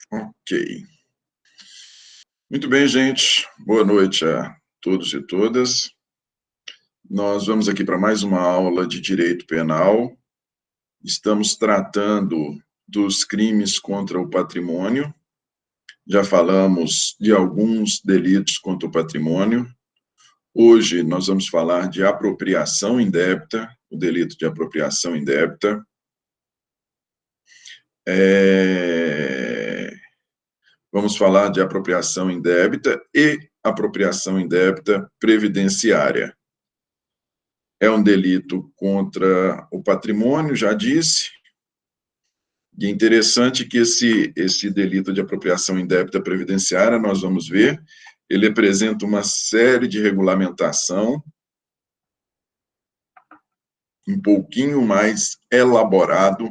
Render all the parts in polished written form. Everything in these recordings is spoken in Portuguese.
Ok. Muito bem, gente. Boa noite a todos e todas. Nós vamos aqui para mais uma aula de Direito Penal. Estamos tratando dos crimes contra o patrimônio. Já falamos de alguns delitos contra o patrimônio. Hoje nós vamos falar de apropriação indébita, o delito de apropriação indébita. Vamos falar de apropriação indébita e apropriação indébita previdenciária. É um delito contra o patrimônio, já disse, e é interessante que esse delito de apropriação indébita previdenciária, nós vamos ver, ele apresenta uma série de regulamentação um pouquinho mais elaborado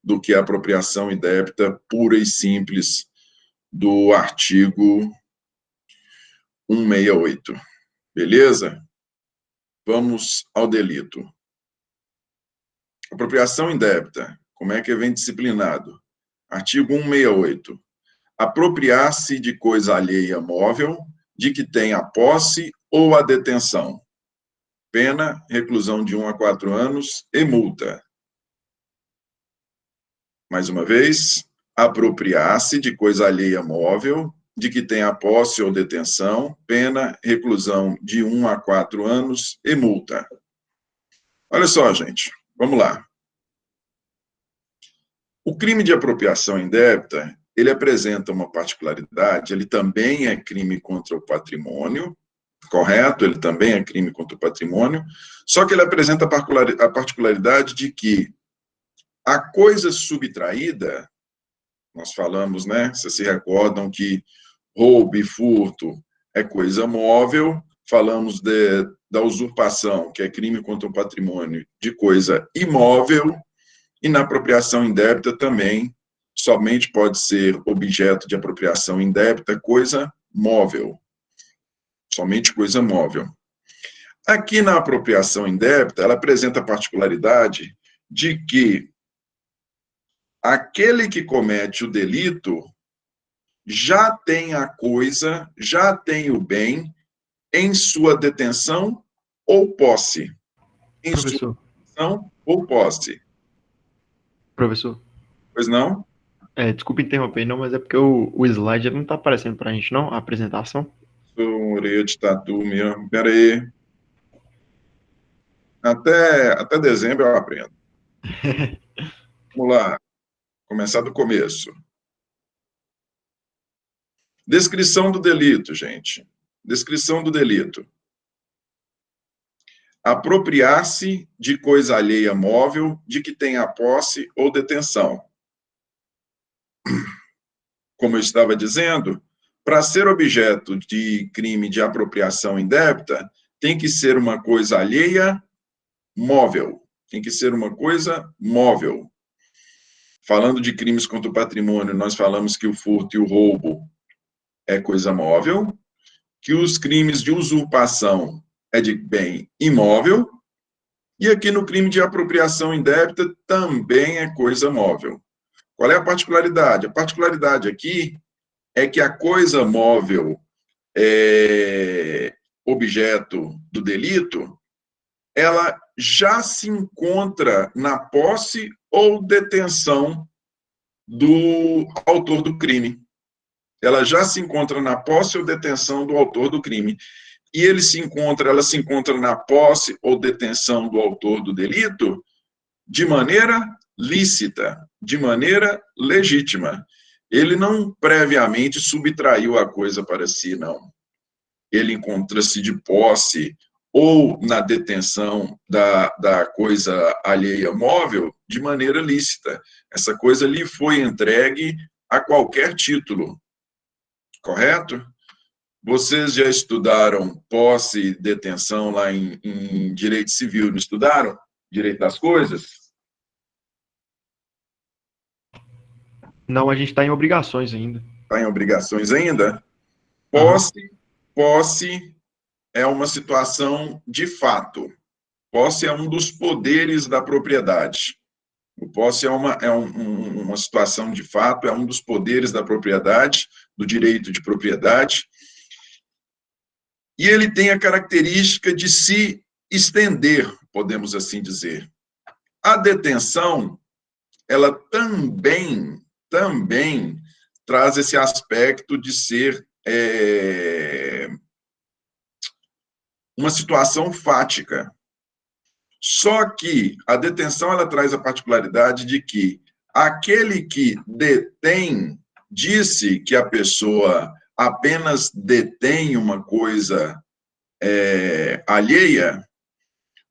do que a apropriação indébita pura e simples do artigo 168. Beleza? Vamos ao delito. Apropriação indébita. Como é que vem disciplinado? Artigo 168. Apropriar-se de coisa alheia móvel, de que tenha a posse ou a detenção. Pena, reclusão de 1 a 4 anos e multa. Mais uma vez, apropriar-se de coisa alheia móvel, de que tenha posse ou detenção, pena, reclusão de 1 a 4 anos e multa. Olha só, gente, vamos lá. O crime de apropriação indébita, ele apresenta uma particularidade, ele também é crime contra o patrimônio, correto? Ele também é crime contra o patrimônio, só que ele apresenta a particularidade de que a coisa subtraída, nós falamos, né? Vocês se recordam que roubo e furto é coisa móvel, falamos da usurpação, que é crime contra o patrimônio, de coisa imóvel, e na apropriação indébita também, somente pode ser objeto de apropriação indébita coisa móvel, somente coisa móvel. Aqui na apropriação indébita, ela apresenta a particularidade de que aquele que comete o delito já tem a coisa, já tem o bem em sua detenção ou posse. Em Professor. sua detenção ou posse. Professor. Pois não? Desculpa interromper, não, mas é porque o slide não está aparecendo para a gente, não? A apresentação. Sou orelha de tatu mesmo. Pera aí. Até dezembro eu aprendo. Vamos lá. Começar do começo. Descrição do delito, gente. Descrição do delito. Apropriar-se de coisa alheia móvel de que tenha posse ou detenção. Como eu estava dizendo, para ser objeto de crime de apropriação indébita, tem que ser uma coisa alheia móvel. Tem que ser uma coisa móvel. Falando de crimes contra o patrimônio, nós falamos que o furto e o roubo é coisa móvel, que os crimes de usurpação é de bem imóvel, e aqui no crime de apropriação indébita também é coisa móvel. Qual é a particularidade? A particularidade aqui é que a coisa móvel objeto do delito, ela já se encontra na posse ou detenção do autor do crime. Ela já se encontra na posse ou detenção do autor do crime. E ela se encontra na posse ou detenção do autor do delito de maneira lícita, de maneira legítima. Ele não previamente subtraiu a coisa para si, não. Ele encontra-se de posse ou na detenção da coisa alheia móvel de maneira lícita. Essa coisa lhe foi entregue a qualquer título, correto? Vocês já estudaram posse e detenção lá em direito civil, não estudaram? Direito das coisas? Não, a gente está em obrigações ainda. Está em obrigações ainda? Posse é uma situação de fato. Posse é um dos poderes da propriedade. O posse é uma situação de fato, é um dos poderes da propriedade, do direito de propriedade, e ele tem a característica de se estender, podemos assim dizer. A detenção, ela também traz esse aspecto de ser uma situação fática. Só que a detenção, ela traz a particularidade de que aquele que detém, disse que a pessoa apenas detém uma coisa alheia,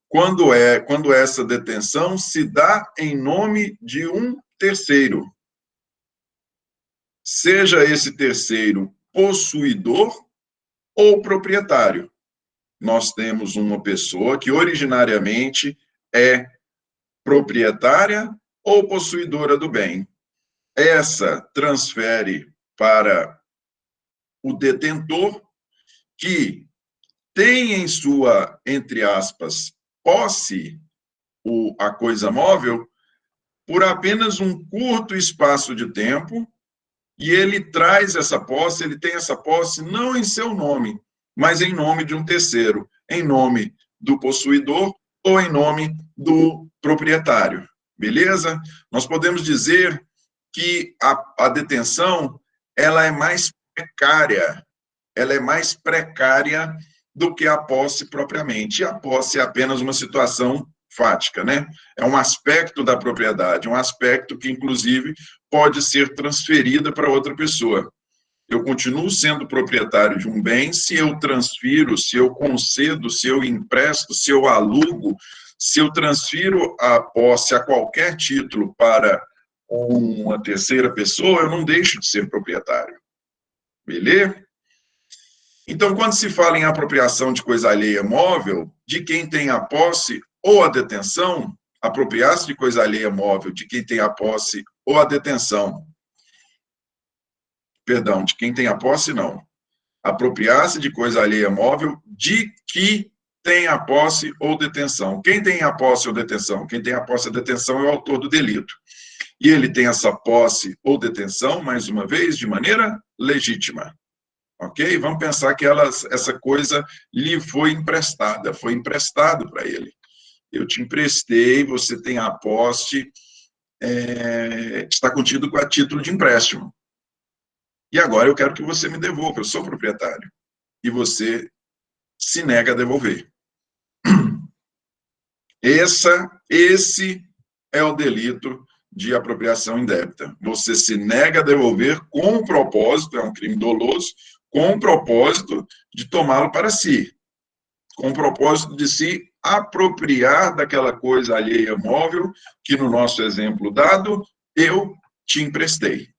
quando essa detenção se dá em nome de um terceiro. Seja esse terceiro possuidor ou proprietário. Nós temos uma pessoa que originariamente é proprietária ou possuidora do bem. Essa transfere para o detentor, que tem em sua, entre aspas, posse a coisa móvel por apenas um curto espaço de tempo, e ele traz essa posse, ele tem essa posse não em seu nome, mas em nome de um terceiro, em nome do possuidor ou em nome do proprietário. Beleza? Nós podemos dizer que a detenção, ela é mais precária do que a posse propriamente. E a posse é apenas uma situação fática, né? É um aspecto da propriedade, um aspecto que, inclusive, pode ser transferida para outra pessoa. Eu continuo sendo proprietário de um bem se eu transfiro, se eu concedo, se eu empresto, se eu alugo, se eu transfiro a posse a qualquer título para uma terceira pessoa, eu não deixo de ser proprietário. Beleza? Então, quando se fala em apropriação de coisa alheia móvel, de quem tem a posse ou a detenção, apropriar-se de coisa alheia móvel de quem tem a posse ou a detenção. Perdão, de quem tem a posse, não. Apropriar-se de coisa alheia móvel de que tem a posse ou detenção. Quem tem a posse ou detenção? Quem tem a posse ou detenção é o autor do delito. E ele tem essa posse ou detenção, mais uma vez, de maneira legítima. Ok? Vamos pensar que essa coisa lhe foi emprestada, foi emprestado para ele. Eu te emprestei, você tem a posse, está contido a título de empréstimo. E agora eu quero que você me devolva, eu sou proprietário. E você se nega a devolver. Esse é o delito de apropriação indébita. Você se nega a devolver com o propósito, é um crime doloso, com o propósito de tomá-lo para si, com o propósito de se apropriar daquela coisa alheia móvel que, no nosso exemplo dado, eu te emprestei.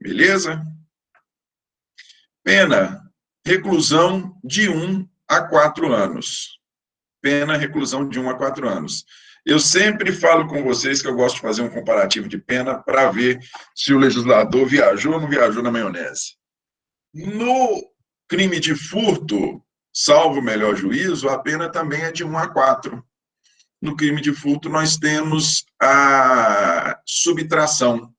Beleza? Pena, reclusão de 1 a 4 anos. Pena, reclusão de 1 a 4 anos. Eu sempre falo com vocês que eu gosto de fazer um comparativo de pena para ver se o legislador viajou ou não viajou na maionese. No crime de furto, salvo o melhor juízo, a pena também é de 1 a 4. No crime de furto, nós temos a subtração.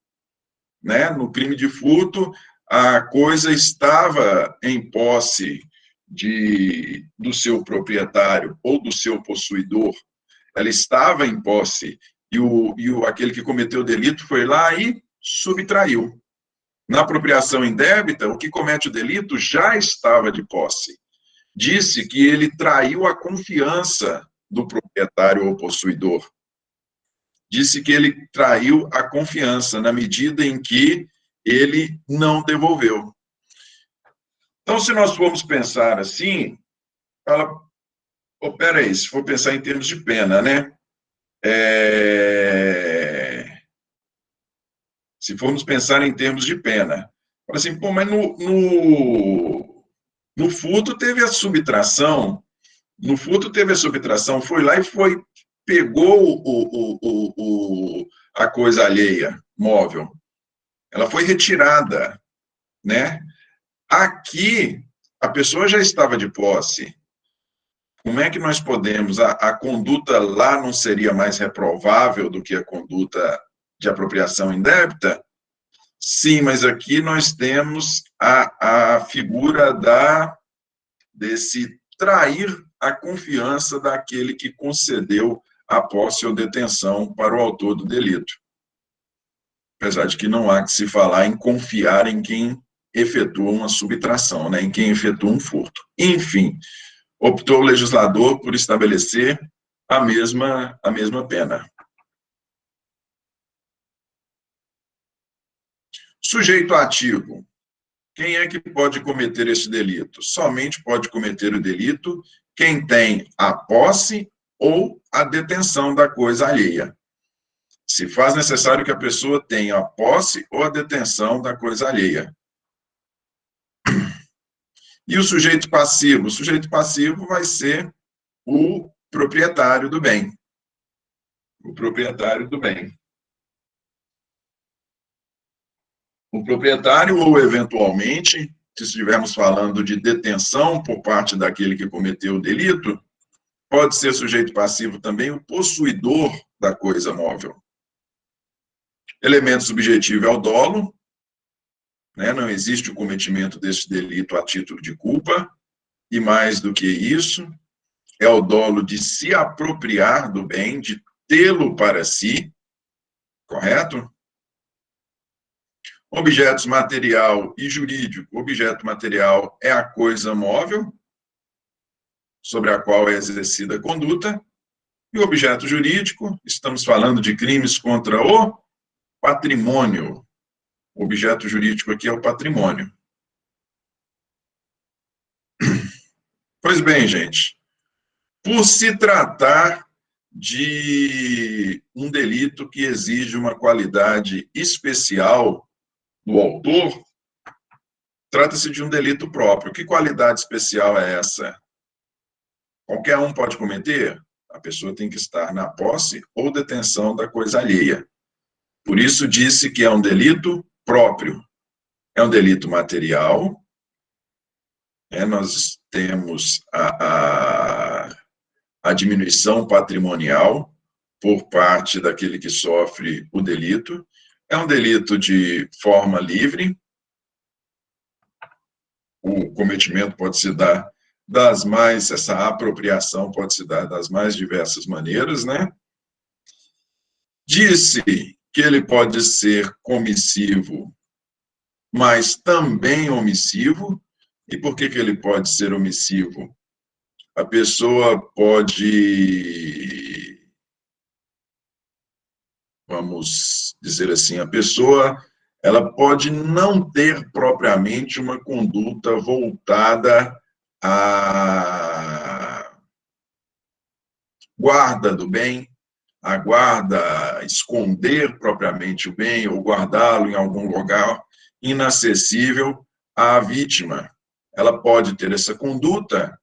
Né? No crime de furto, a coisa estava em posse do seu proprietário ou do seu possuidor, ela estava em posse, e aquele que cometeu o delito foi lá e subtraiu. Na apropriação indébita, o que comete o delito já estava de posse. Disse que ele traiu a confiança do proprietário ou possuidor. Disse que ele traiu a confiança na medida em que ele não devolveu. Então, se nós formos pensar assim, fala, peraí, se for pensar em termos de pena, né? Se formos pensar em termos de pena, fala assim, pô, mas no furto teve a subtração, foi lá e pegou a coisa alheia, móvel. Ela foi retirada, né? Aqui, a pessoa já estava de posse. Como é que nós podemos... A conduta lá não seria mais reprovável do que a conduta de apropriação indébita? Sim, mas aqui nós temos a figura desse trair a confiança daquele que concedeu a posse ou detenção para o autor do delito. Apesar de que não há que se falar em confiar em quem efetua uma subtração, né, em quem efetua um furto. Enfim, optou o legislador por estabelecer a mesma pena. Sujeito ativo. Quem é que pode cometer esse delito? Somente pode cometer o delito quem tem a posse ou a detenção da coisa alheia. Se faz necessário que a pessoa tenha a posse ou a detenção da coisa alheia. E o sujeito passivo? O sujeito passivo vai ser o proprietário do bem. O proprietário do bem. O proprietário, ou eventualmente, se estivermos falando de detenção por parte daquele que cometeu o delito, pode ser sujeito passivo também o possuidor da coisa móvel. Elemento subjetivo é o dolo, né? Não existe o cometimento desse delito a título de culpa, e mais do que isso, é o dolo de se apropriar do bem, de tê-lo para si, correto? Objetos material e jurídico. Objeto material é a coisa móvel, sobre a qual é exercida a conduta, e o objeto jurídico, estamos falando de crimes contra o patrimônio. O objeto jurídico aqui é o patrimônio. Pois bem, gente, por se tratar de um delito que exige uma qualidade especial do autor, trata-se de um delito próprio. Que qualidade especial é essa? Qualquer um pode cometer? A pessoa tem que estar na posse ou detenção da coisa alheia. Por isso disse que é um delito próprio. É um delito material. Nós temos a diminuição patrimonial por parte daquele que sofre o delito. É um delito de forma livre. O cometimento pode se dar essa apropriação pode se dar das mais diversas maneiras, né? Disse que ele pode ser comissivo, mas também omissivo. E por que ele pode ser omissivo? A pessoa pode, vamos dizer assim, ela pode não ter propriamente uma conduta voltada à guarda do bem, a guarda, esconder propriamente o bem ou guardá-lo em algum lugar inacessível à vítima. Ela pode ter essa conduta,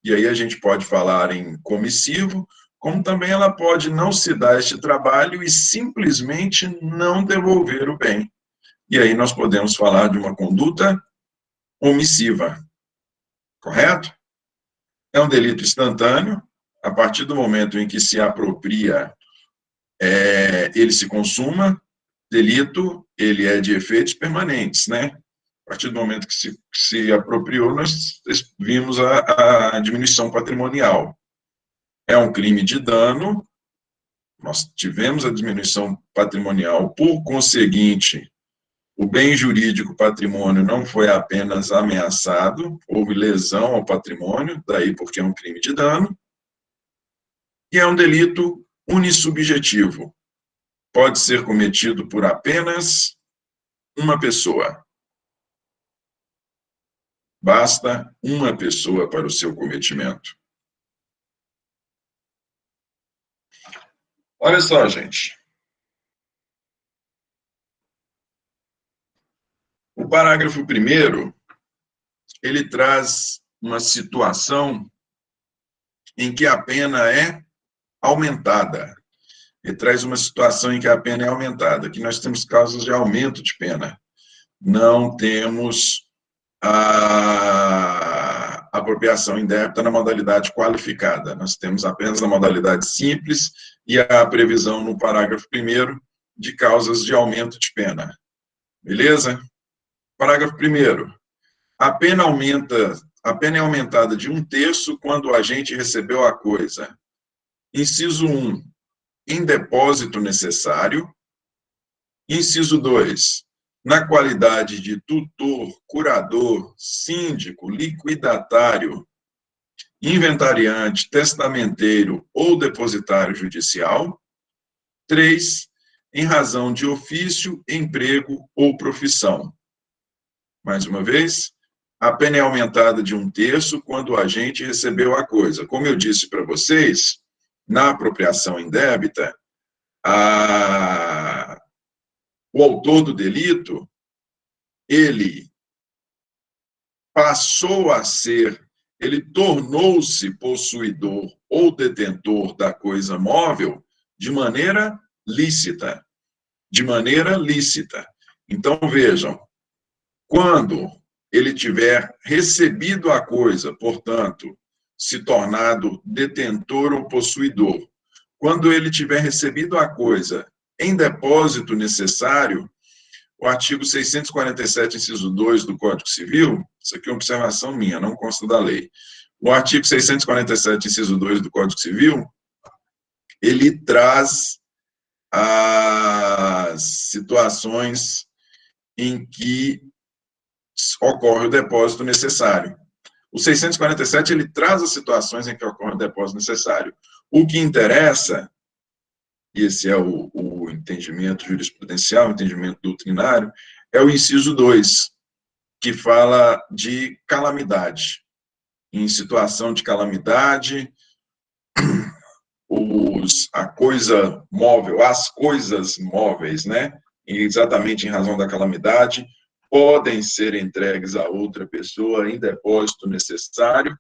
e aí a gente pode falar em comissivo, como também ela pode não se dar este trabalho e simplesmente não devolver o bem. E aí nós podemos falar de uma conduta omissiva, correto? É um delito instantâneo. A partir do momento em que se apropria, ele se consuma. Delito, ele é de efeitos permanentes, né? A partir do momento que se apropriou, nós vimos a diminuição patrimonial. É um crime de dano, nós tivemos a diminuição patrimonial, por conseguinte, o bem jurídico patrimônio não foi apenas ameaçado, houve lesão ao patrimônio, daí porque é um crime de dano, e é um delito unissubjetivo. Pode ser cometido por apenas uma pessoa. Basta uma pessoa para o seu cometimento. Olha só, gente. O parágrafo 1º, ele traz uma situação em que a pena é aumentada. Ele traz uma situação em que a pena é aumentada. Aqui nós temos casos de aumento de pena. Não temos apropriação indébita na modalidade qualificada. Nós temos apenas a modalidade simples e a previsão no parágrafo 1º de causas de aumento de pena. Beleza? Parágrafo 1º. A pena é aumentada de 1/3 quando o agente recebeu a coisa. Inciso 1, em depósito necessário. Inciso 2, na qualidade de tutor, curador, síndico, liquidatário, inventariante, testamenteiro ou depositário judicial. 3, em razão de ofício, emprego ou profissão. Mais uma vez, a pena é aumentada de 1/3 quando o agente recebeu a coisa. Como eu disse para vocês, na apropriação indébita, o autor do delito, ele tornou-se possuidor ou detentor da coisa móvel de maneira lícita. De maneira lícita. Então, vejam, quando ele tiver recebido a coisa, portanto, se tornado detentor ou possuidor, quando ele tiver recebido a coisa em depósito necessário, o artigo 647, inciso 2 do Código Civil, isso aqui é uma observação minha, não consta da lei. O artigo 647, inciso 2 do Código Civil, ele traz as situações em que ocorre o depósito necessário. O 647, ele traz as situações em que ocorre o depósito necessário. O que interessa, e esse é o entendimento jurisprudencial, o entendimento doutrinário, é o inciso 2, que fala de calamidade. Em situação de calamidade, a coisa móvel, as coisas móveis, né, exatamente em razão da calamidade, podem ser entregues a outra pessoa em depósito necessário,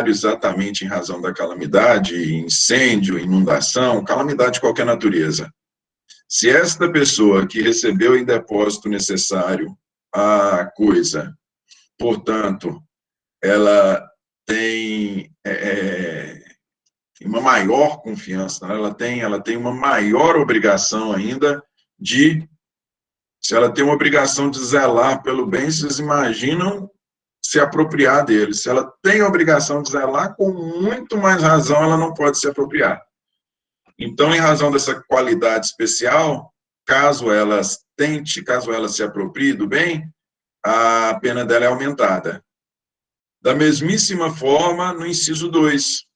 exatamente em razão da calamidade, incêndio, inundação, calamidade de qualquer natureza. Se esta pessoa que recebeu em depósito necessário a coisa, portanto, ela tem uma maior confiança, né? ela tem uma maior obrigação ainda se ela tem uma obrigação de zelar pelo bem, vocês imaginam se apropriar dele. Se ela tem a obrigação de zelar, com muito mais razão ela não pode se apropriar. Então, em razão dessa qualidade especial, caso ela se aproprie do bem, a pena dela é aumentada. Da mesmíssima forma, no inciso 2,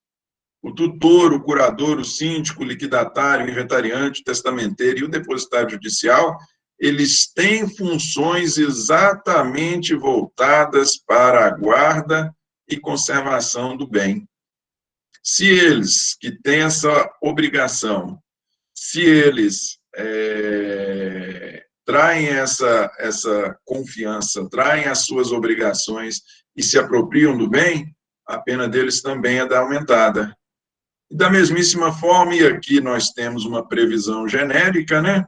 o tutor, o curador, o síndico, o liquidatário, o inventariante, o testamenteiro e o depositário judicial, eles têm funções exatamente voltadas para a guarda e conservação do bem. Se eles, que têm essa obrigação, se eles traem essa confiança, traem as suas obrigações e se apropriam do bem, a pena deles também é aumentada. Da mesmíssima forma, e aqui nós temos uma previsão genérica, né?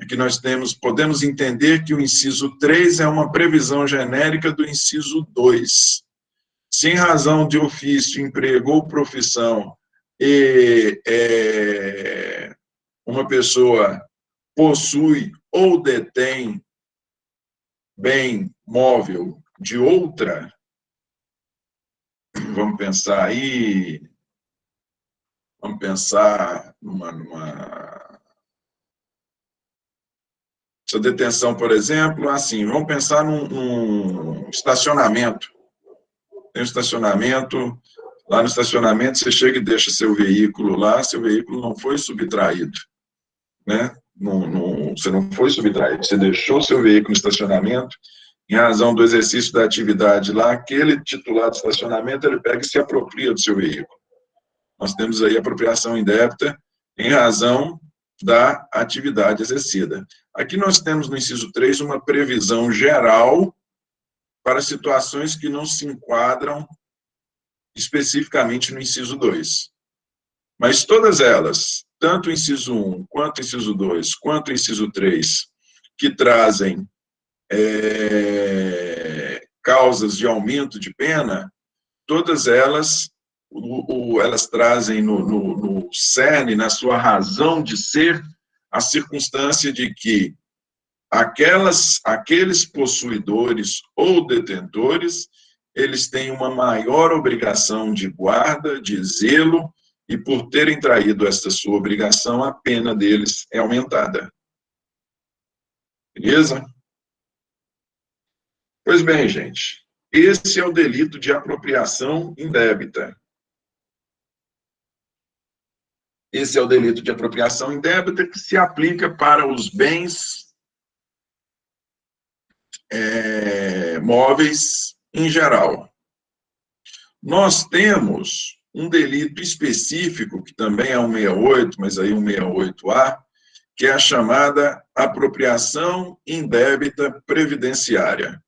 Aqui nós podemos entender que o inciso 3 é uma previsão genérica do inciso 2. Se em razão de ofício, emprego ou profissão, uma pessoa possui ou detém bem móvel de outra, vamos pensar aí, vamos pensar essa detenção, por exemplo, assim, vamos pensar num estacionamento. Tem um estacionamento, lá no estacionamento você chega e deixa seu veículo lá, seu veículo não foi subtraído, né? Você não foi subtraído, você deixou seu veículo no estacionamento, em razão do exercício da atividade lá, aquele titular do estacionamento, ele pega e se apropria do seu veículo. Nós temos aí apropriação indébita em razão da atividade exercida. Aqui nós temos no inciso 3 uma previsão geral para situações que não se enquadram especificamente no inciso 2. Mas todas elas, tanto o inciso 1, quanto o inciso 2, quanto o inciso 3, que trazem causas de aumento de pena, todas elas, elas trazem no cerne, na sua razão de ser, a circunstância de que aqueles possuidores ou detentores, eles têm uma maior obrigação de guarda, de zelo, e por terem traído esta sua obrigação, a pena deles é aumentada. Beleza? Pois bem, gente, esse é o delito de apropriação indébita. Esse é o delito de apropriação indébita que se aplica para os bens móveis em geral. Nós temos um delito específico, que também é 168, mas aí 168A, que é a chamada apropriação indébita previdenciária.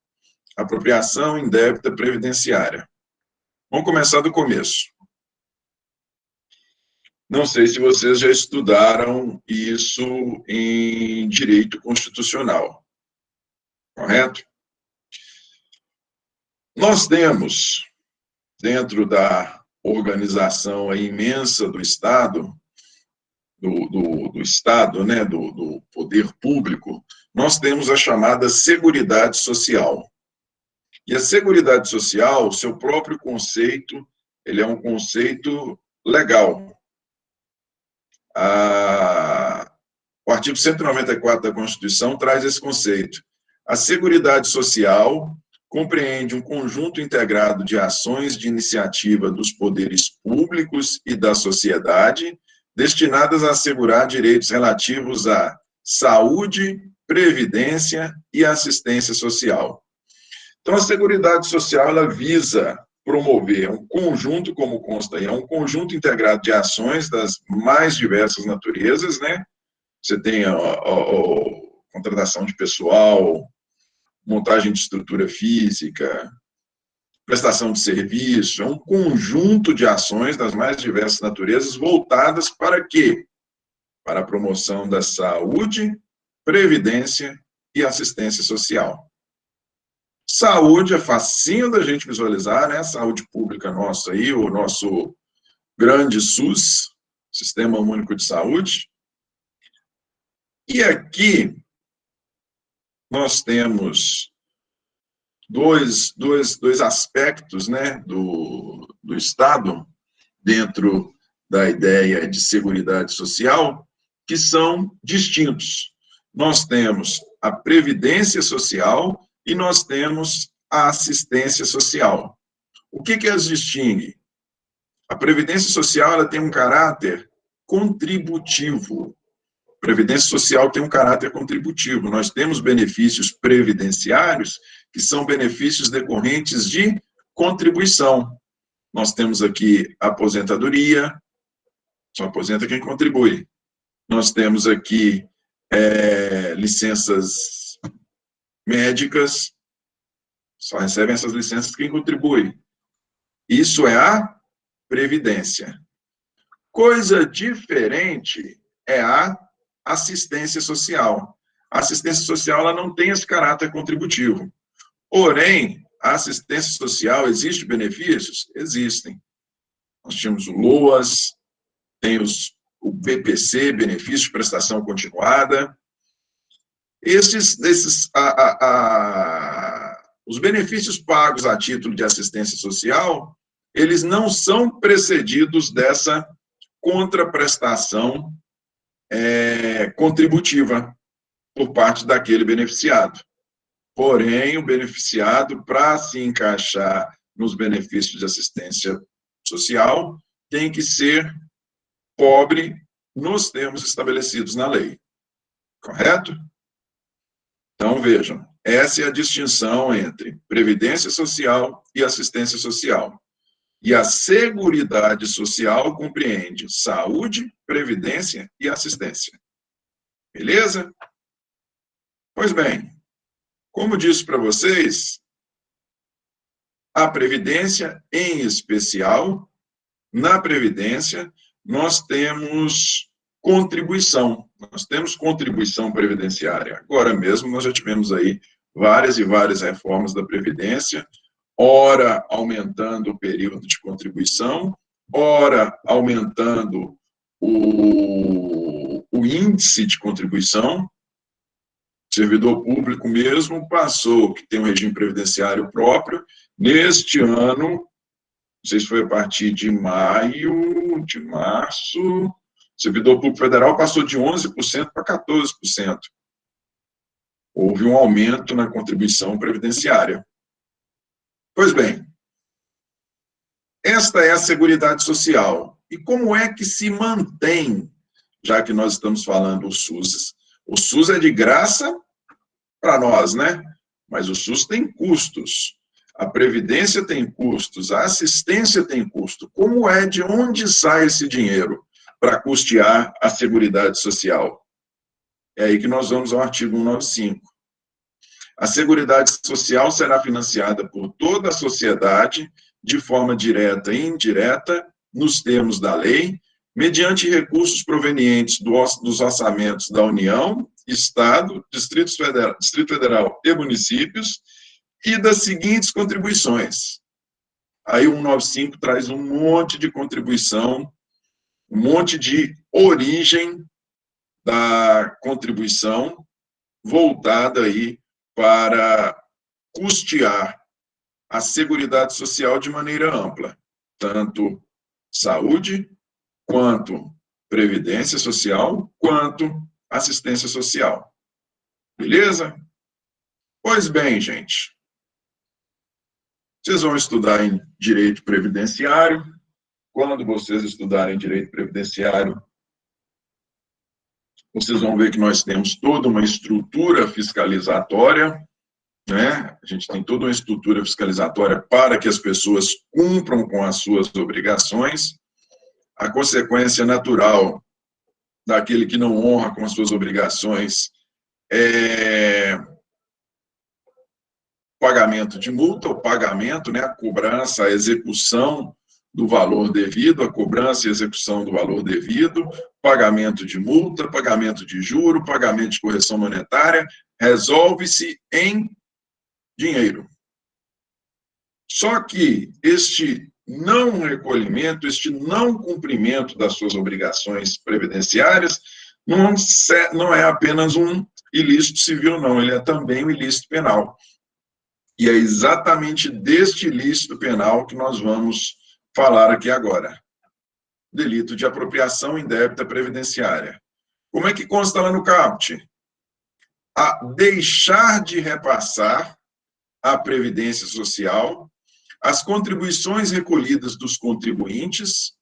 Apropriação indébita previdenciária. Vamos começar do começo. Não sei se vocês já estudaram isso em direito constitucional, correto? Nós temos, dentro da organização imensa do Estado, do Estado, né, do poder público, nós temos a chamada Seguridade Social. E a Seguridade Social, seu próprio conceito, ele é um conceito legal. O artigo 194 da Constituição traz esse conceito. A Seguridade Social compreende um conjunto integrado de ações de iniciativa dos poderes públicos e da sociedade, destinadas a assegurar direitos relativos à saúde, previdência e assistência social. Então, a Seguridade Social, ela visa promover um conjunto, como consta aí, é um conjunto integrado de ações das mais diversas naturezas, né? Você tem a contratação de pessoal, montagem de estrutura física, prestação de serviço, é um conjunto de ações das mais diversas naturezas voltadas para quê? Para a promoção da saúde, previdência e assistência social. Saúde é facinho da gente visualizar, né? Saúde pública nossa aí, o nosso grande SUS, Sistema Único de Saúde. E aqui nós temos dois aspectos, né, do Estado, dentro da ideia de seguridade social, que são distintos. Nós temos a previdência social e nós temos a assistência social. O que as distingue? A previdência social, ela tem um caráter contributivo. A previdência social tem um caráter contributivo. Nós temos benefícios previdenciários, que são benefícios decorrentes de contribuição. Nós temos aqui aposentadoria, só aposenta quem contribui. Nós temos aqui licenças médicas, só recebem essas licenças quem contribui. Isso é a previdência. Coisa diferente é a assistência social. A assistência social, ela não tem esse caráter contributivo. Porém, a assistência social, existe benefícios? Existem. Nós tínhamos o LOAS, tem o BPC, benefício de prestação continuada. Os benefícios pagos a título de assistência social, eles não são precedidos dessa contraprestação contributiva por parte daquele beneficiado. Porém, o beneficiado, para se encaixar nos benefícios de assistência social, tem que ser pobre nos termos estabelecidos na lei. Correto? Então, vejam, essa é a distinção entre previdência social e assistência social. E a Seguridade Social compreende saúde, previdência e assistência. Beleza? Pois bem, como disse para vocês, a Previdência, em especial, na Previdência, nós temos contribuição previdenciária. Agora mesmo, nós já tivemos aí várias e várias reformas da Previdência, ora aumentando o período de contribuição, ora aumentando o índice de contribuição. O servidor público mesmo passou, que tem um regime previdenciário próprio, neste ano, não sei se foi a partir de maio, de março, o servidor público federal passou de 11% para 14%. Houve um aumento na contribuição previdenciária. Pois bem, esta é a Seguridade Social. E como é que se mantém, já que nós estamos falando do SUS? O SUS é de graça para nós, né? Mas o SUS tem custos. A Previdência tem custos, a assistência tem custo. Como é, de onde sai esse dinheiro para custear a Seguridade Social? É aí que nós vamos ao artigo 195. A Seguridade Social será financiada por toda a sociedade, de forma direta e indireta, nos termos da lei, mediante recursos provenientes dos orçamentos da União, Estado, Distrito Federal e municípios, e das seguintes contribuições. Aí o 195 traz um monte de contribuição, um monte de origem da contribuição voltada aí para custear a Seguridade Social de maneira ampla, tanto saúde, quanto previdência social, quanto assistência social. Beleza? Pois bem, gente, vocês vão estudar em direito previdenciário. Quando vocês estudarem direito previdenciário, vocês vão ver que nós temos toda uma estrutura fiscalizatória, né? A gente tem toda uma estrutura fiscalizatória para que as pessoas cumpram com as suas obrigações. A consequência natural daquele que não honra com as suas obrigações é pagamento de multa, o pagamento, né? A cobrança, a execução do valor devido, a cobrança e execução do valor devido, pagamento de multa, pagamento de juro, pagamento de correção monetária, resolve-se em dinheiro. Só que este não recolhimento, este não cumprimento das suas obrigações previdenciárias, não é apenas um ilícito civil, não, ele é também um ilícito penal. E é exatamente deste ilícito penal que nós vamos falar aqui agora. Delito de apropriação indébita previdenciária. Como é que consta lá no caput? A deixar de repassar à Previdência Social as contribuições recolhidas dos contribuintes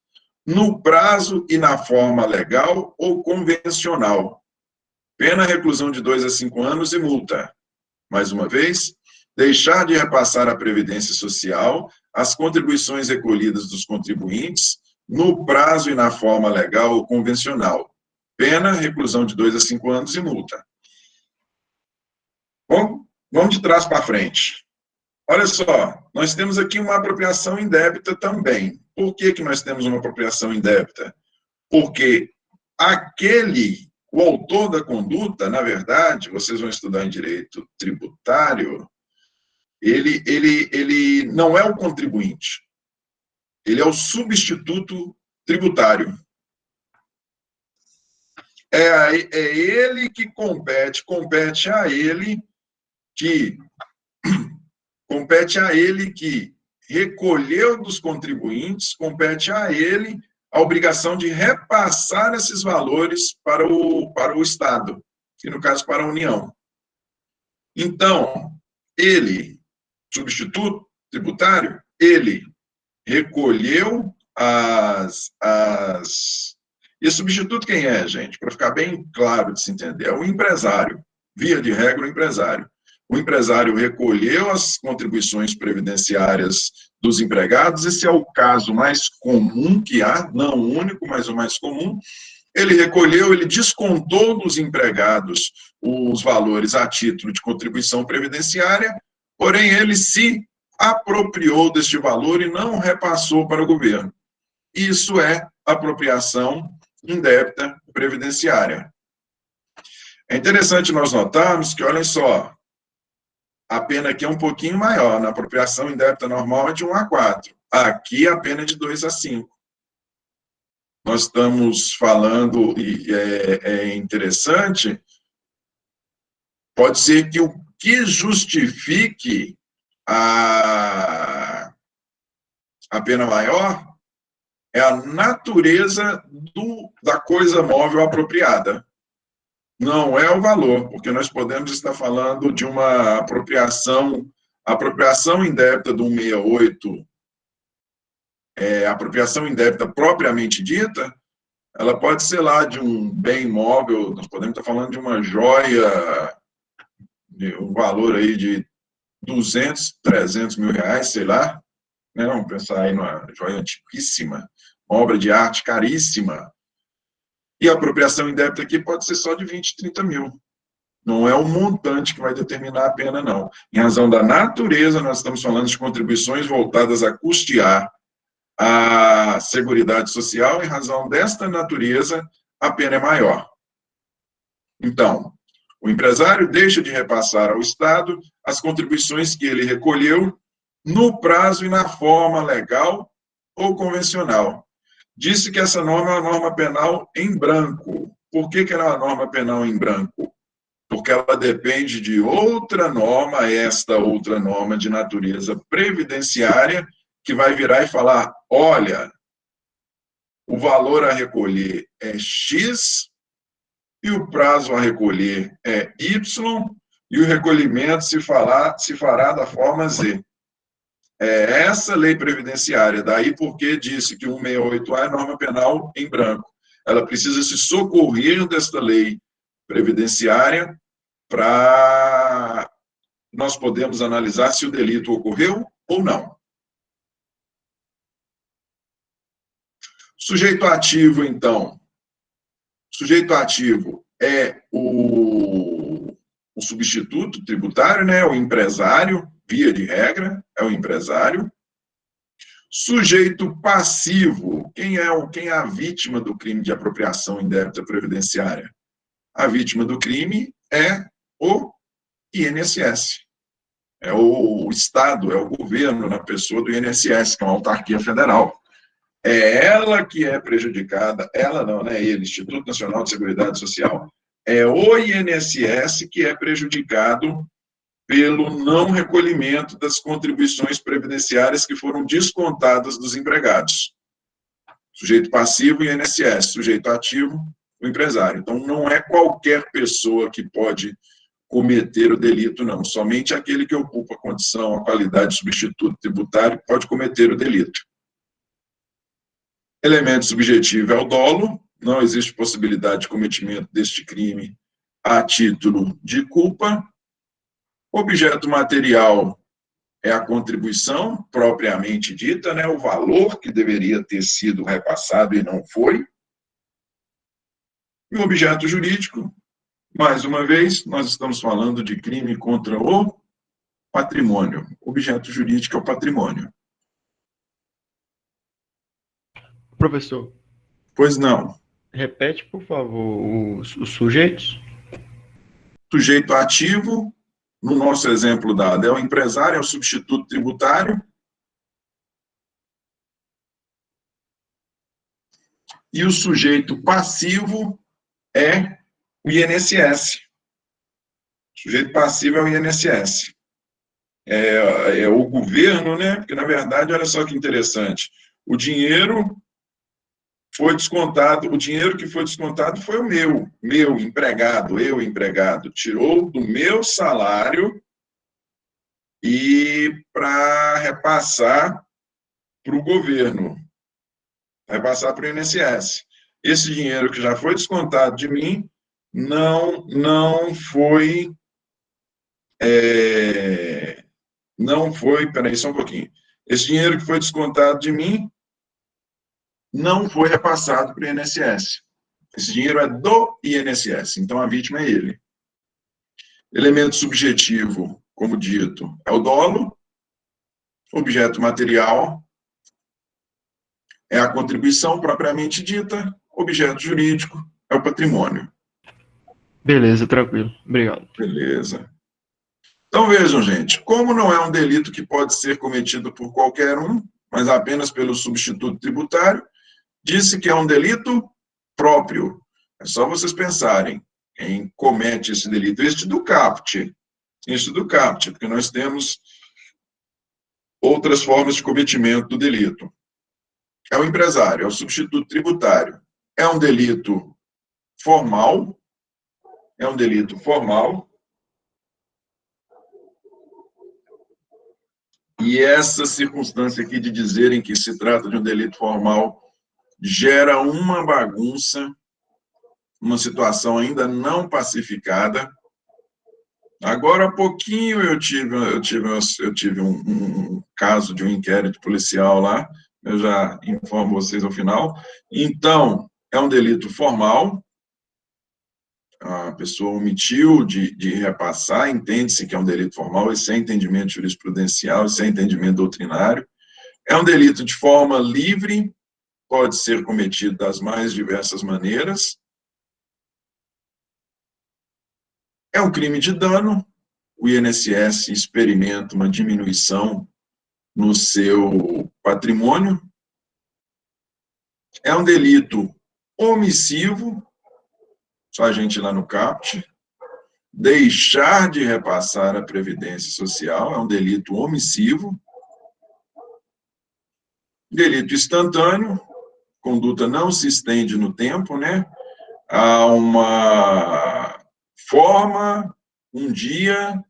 no prazo e na forma legal ou convencional. Pena reclusão de 2 a 5 anos e multa. Mais uma vez, deixar de repassar à Previdência Social as contribuições recolhidas dos contribuintes no prazo e na forma legal ou convencional. Pena, reclusão de 2 a 5 anos e multa. Bom, vamos de trás para frente. Olha só, nós temos aqui uma apropriação indébita também. Por que que nós temos uma apropriação indébita? Porque o autor da conduta, na verdade, vocês vão estudar em direito tributário, ele não é o contribuinte, ele é o substituto tributário. É ele que compete a ele que recolheu dos contribuintes, compete a ele a obrigação de repassar esses valores para o Estado, e no caso para a União. Então, ele, substituto tributário, ele recolheu E substituto quem é, gente? Para ficar bem claro de se entender, é o empresário, via de regra o empresário. O empresário recolheu as contribuições previdenciárias dos empregados, esse é o caso mais comum que há, não o único, mas o mais comum. Ele recolheu, ele descontou dos empregados os valores a título de contribuição previdenciária, porém ele se apropriou deste valor e não repassou para o governo. Isso é apropriação indébita previdenciária. É interessante nós notarmos que, olhem só, a pena aqui é um pouquinho maior. Na apropriação indébita normal é de 1 a 4. Aqui a pena é de 2 a 5. Nós estamos falando, e é interessante, pode ser que o que justifique a pena maior é a natureza da coisa móvel apropriada. Não é o valor, porque nós podemos estar falando de uma apropriação indébita do 168, apropriação indébita propriamente dita, ela pode ser lá de um bem móvel, nós podemos estar falando de uma joia, de um valor aí de 200, 300 mil reais, sei lá, né? Vamos pensar aí numa joia antiquíssima, uma obra de arte caríssima, e a apropriação indébita aqui pode ser só de 20, 30 mil. Não é o montante que vai determinar a pena, não. Em razão da natureza, nós estamos falando de contribuições voltadas a custear a Seguridade Social. Em razão desta natureza, a pena é maior. Então, o empresário deixa de repassar ao Estado as contribuições que ele recolheu no prazo e na forma legal ou convencional. Disse que essa norma é uma norma penal em branco. Por que ela é uma norma penal em branco? Porque ela depende de outra norma, esta outra norma de natureza previdenciária, que vai virar e falar, olha, o valor a recolher é X, e o prazo a recolher é Y, e o recolhimento se fará da forma Z. É essa lei previdenciária, daí porque disse que 168A é norma penal em branco. Ela precisa se socorrer desta lei previdenciária para nós podermos analisar se o delito ocorreu ou não. Sujeito ativo, então. Sujeito ativo é o substituto tributário, né? O empresário, via de regra, é o empresário. Sujeito passivo, quem é a vítima do crime de apropriação indébita previdenciária? A vítima do crime é o INSS. É o Estado, é o governo na pessoa do INSS, que é uma autarquia federal. É ela que é prejudicada, ela não, né? Ele, Instituto Nacional de Seguridade Social. É o INSS que é prejudicado pelo não recolhimento das contribuições previdenciárias que foram descontadas dos empregados. Sujeito passivo, INSS. Sujeito ativo, o empresário. Então, não é qualquer pessoa que pode cometer o delito, não. Somente aquele que ocupa a condição, a qualidade de substituto tributário pode cometer o delito. Elemento subjetivo é o dolo, não existe possibilidade de cometimento deste crime a título de culpa. Objeto material é a contribuição propriamente dita, né, o valor que deveria ter sido repassado e não foi. E o objeto jurídico, mais uma vez, nós estamos falando de crime contra o patrimônio. O objeto jurídico é o patrimônio. Professor, Pois não. repete, por favor, os sujeitos. Sujeito ativo, no nosso exemplo dado, é o empresário, é o substituto tributário. E o sujeito passivo é o INSS. O sujeito passivo é o INSS. É o governo, né? Porque, na verdade, olha só que interessante. O dinheiro foi descontado, o dinheiro que foi descontado foi o meu empregado, eu empregado, tirou do meu salário e para repassar para o governo, repassar para o INSS. Esse dinheiro que já foi descontado de mim não foi, peraí só um pouquinho, esse dinheiro que foi descontado de mim não foi repassado para o INSS. Esse dinheiro é do INSS, então a vítima é ele. Elemento subjetivo, como dito, é o dolo. Objeto material é a contribuição propriamente dita. Objeto jurídico é o patrimônio. Beleza, tranquilo. Obrigado. Beleza. Então, vejam, gente, como não é um delito que pode ser cometido por qualquer um, mas apenas pelo substituto tributário, disse que é um delito próprio. É só vocês pensarem quem comete esse delito. Este do caput, porque nós temos outras formas de cometimento do delito. É o empresário, é o substituto tributário. É um delito formal, e essa circunstância aqui de dizerem que se trata de um delito formal gera uma bagunça, uma situação ainda não pacificada. Agora há pouquinho eu tive um caso de um inquérito policial lá, eu já informo vocês ao final. Então, é um delito formal, a pessoa omitiu de repassar, entende-se que é um delito formal, esse é entendimento jurisprudencial, esse é entendimento doutrinário. É um delito de forma livre, pode ser cometido das mais diversas maneiras. É um crime de dano, o INSS experimenta uma diminuição no seu patrimônio. É um delito omissivo, só a gente ir lá no CAPT. Deixar de repassar a Previdência Social é um delito omissivo. Delito instantâneo, conduta não se estende no tempo, né? Há uma forma, um dia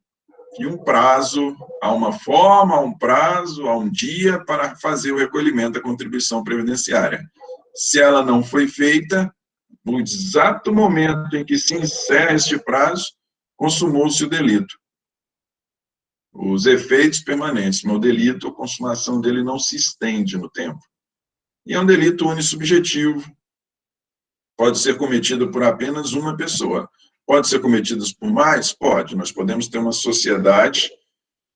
e um prazo, há uma forma, há um prazo, há um dia para fazer o recolhimento da contribuição previdenciária. Se ela não foi feita, no exato momento em que se encerra este prazo, consumou-se o delito. Os efeitos permanentes, mas o delito, a consumação dele não se estende no tempo. E é um delito unissubjetivo, pode ser cometido por apenas uma pessoa. Pode ser cometido por mais? Pode. Nós podemos ter uma sociedade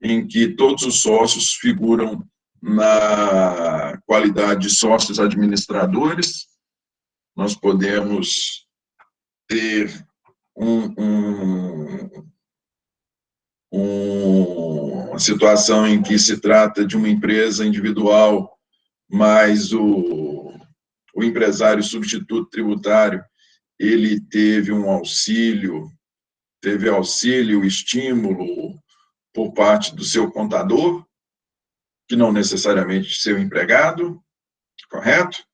em que todos os sócios figuram na qualidade de sócios administradores. Nós podemos ter uma situação em que se trata de uma empresa individual, mas o empresário substituto tributário, ele teve um auxílio, estímulo por parte do seu contador, que não necessariamente seu empregado, correto?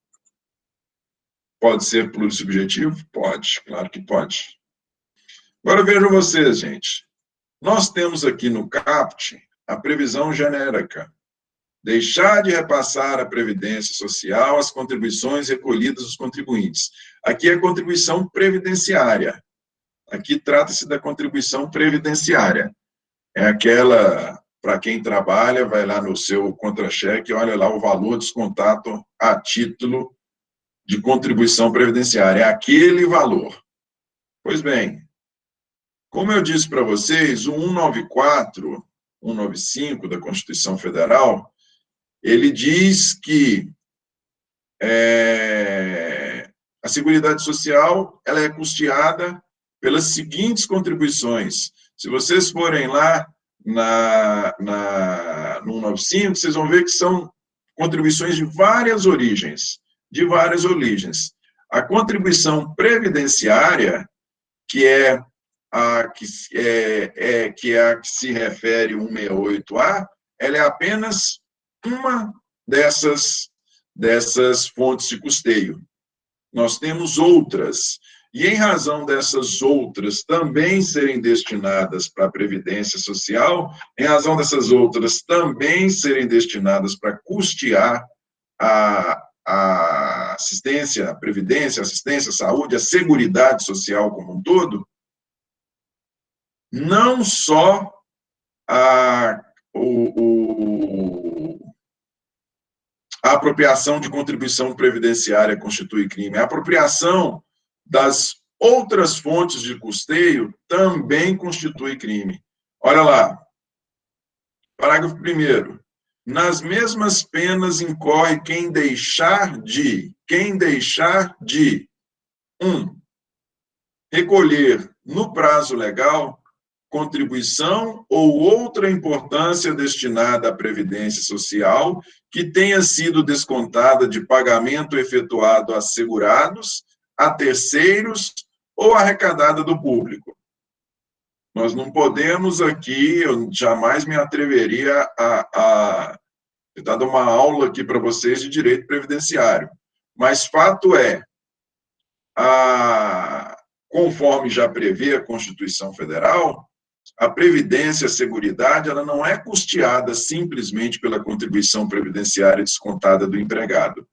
Pode ser plurissubjetivo? Pode, claro que pode. Agora vejam vocês, gente. Nós temos aqui no CAPT a previsão genérica. Deixar de repassar à Previdência Social as contribuições recolhidas dos contribuintes. Aqui é contribuição previdenciária. Aqui trata-se da contribuição previdenciária. É aquela, para quem trabalha, vai lá no seu contra-cheque, olha lá o valor descontado a título de contribuição previdenciária. É aquele valor. Pois bem, como eu disse para vocês, o 194, 195 da Constituição Federal, ele diz que a Seguridade Social ela é custeada pelas seguintes contribuições. Se vocês forem lá no 195, vocês vão ver que são contribuições de várias origens. A contribuição previdenciária, que é a que se refere 168A, ela é apenas uma dessas fontes de custeio. Nós temos outras, e em razão dessas outras também serem destinadas para a Previdência Social, em razão dessas outras também serem destinadas para custear a assistência, a Previdência, a assistência, a saúde, a Seguridade Social como um todo, não só a apropriação de contribuição previdenciária constitui crime. A apropriação das outras fontes de custeio também constitui crime. Olha lá, parágrafo 1º. Nas mesmas penas incorre quem deixar de 1. Recolher no prazo legal contribuição ou outra importância destinada à Previdência Social que tenha sido descontada de pagamento efetuado a segurados, a terceiros ou arrecadada do público. Nós não podemos aqui, eu jamais me atreveria a dar uma aula aqui para vocês de direito previdenciário, mas fato é, conforme já prevê a Constituição Federal, a Previdência, a Seguridade, ela não é custeada simplesmente pela contribuição previdenciária descontada do empregado.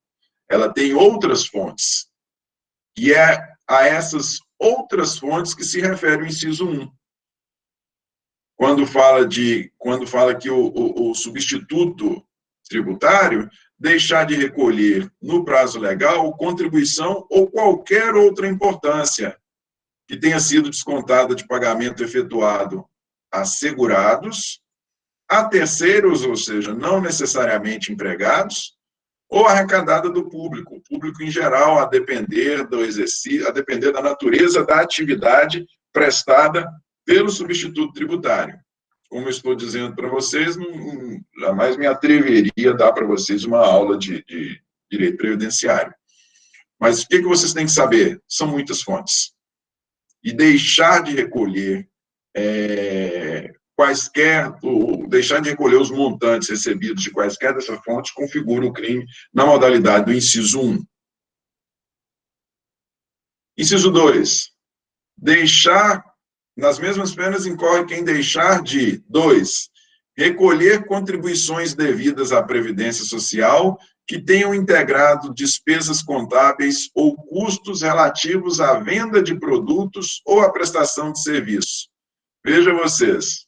Ela tem outras fontes, e é a essas outras fontes que se refere o inciso 1. Quando fala que o substituto tributário deixar de recolher no prazo legal contribuição ou qualquer outra importância que tenha sido descontada de pagamento efetuado a segurados, a terceiros, ou seja, não necessariamente empregados, ou arrecadada do público, o público em geral, a depender do exercício, a depender da natureza da atividade prestada pelo substituto tributário. Como eu estou dizendo para vocês, jamais me atreveria a dar para vocês uma aula de direito previdenciário. Mas o que vocês têm que saber? São muitas fontes. E deixar de recolher deixar de recolher os montantes recebidos de quaisquer dessas fontes configura o crime na modalidade do inciso 1. Inciso 2. Nas mesmas penas incorre quem deixar de 2. Recolher contribuições devidas à Previdência Social que tenham integrado despesas contábeis ou custos relativos à venda de produtos ou à prestação de serviços. Veja vocês.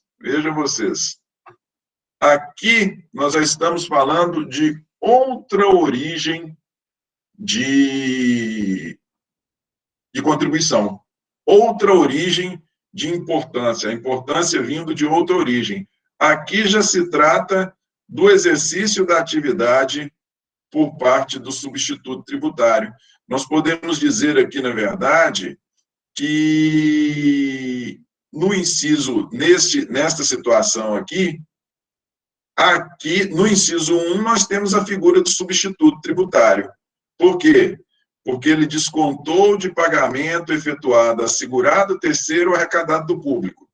Aqui nós já estamos falando de outra origem de contribuição, outra origem de importância, a importância vindo de outra origem. Aqui já se trata do exercício da atividade por parte do substituto tributário. Nós podemos dizer aqui, na verdade, que no inciso, nesta situação aqui, no inciso 1, nós temos a figura do substituto tributário. Por quê? Porque ele descontou de pagamento efetuado a segurado, terceiro ou arrecadado do público.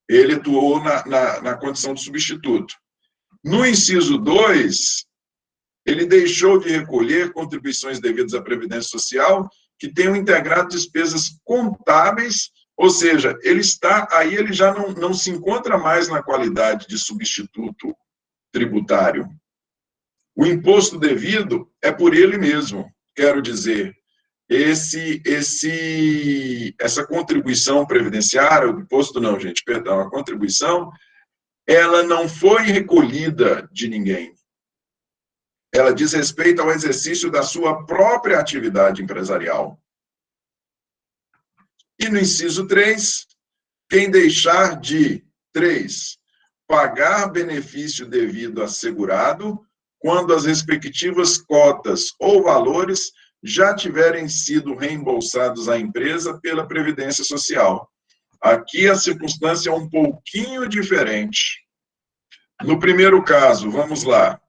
Ele atuou na condição de substituto. No inciso 2, ele deixou de recolher contribuições devidas à Previdência Social que tenham integrado despesas contábeis, ou seja, ele já não se encontra mais na qualidade de substituto tributário. O imposto devido é por ele mesmo, quero dizer, essa contribuição previdenciária, o imposto não, gente, perdão, a contribuição, ela não foi recolhida de ninguém. Ela diz respeito ao exercício da sua própria atividade empresarial. E no inciso 3, quem deixar de 3, pagar benefício devido a segurado, quando as respectivas cotas ou valores já tiverem sido reembolsados à empresa pela Previdência Social. Aqui a circunstância é um pouquinho diferente. No primeiro caso, vamos lá. A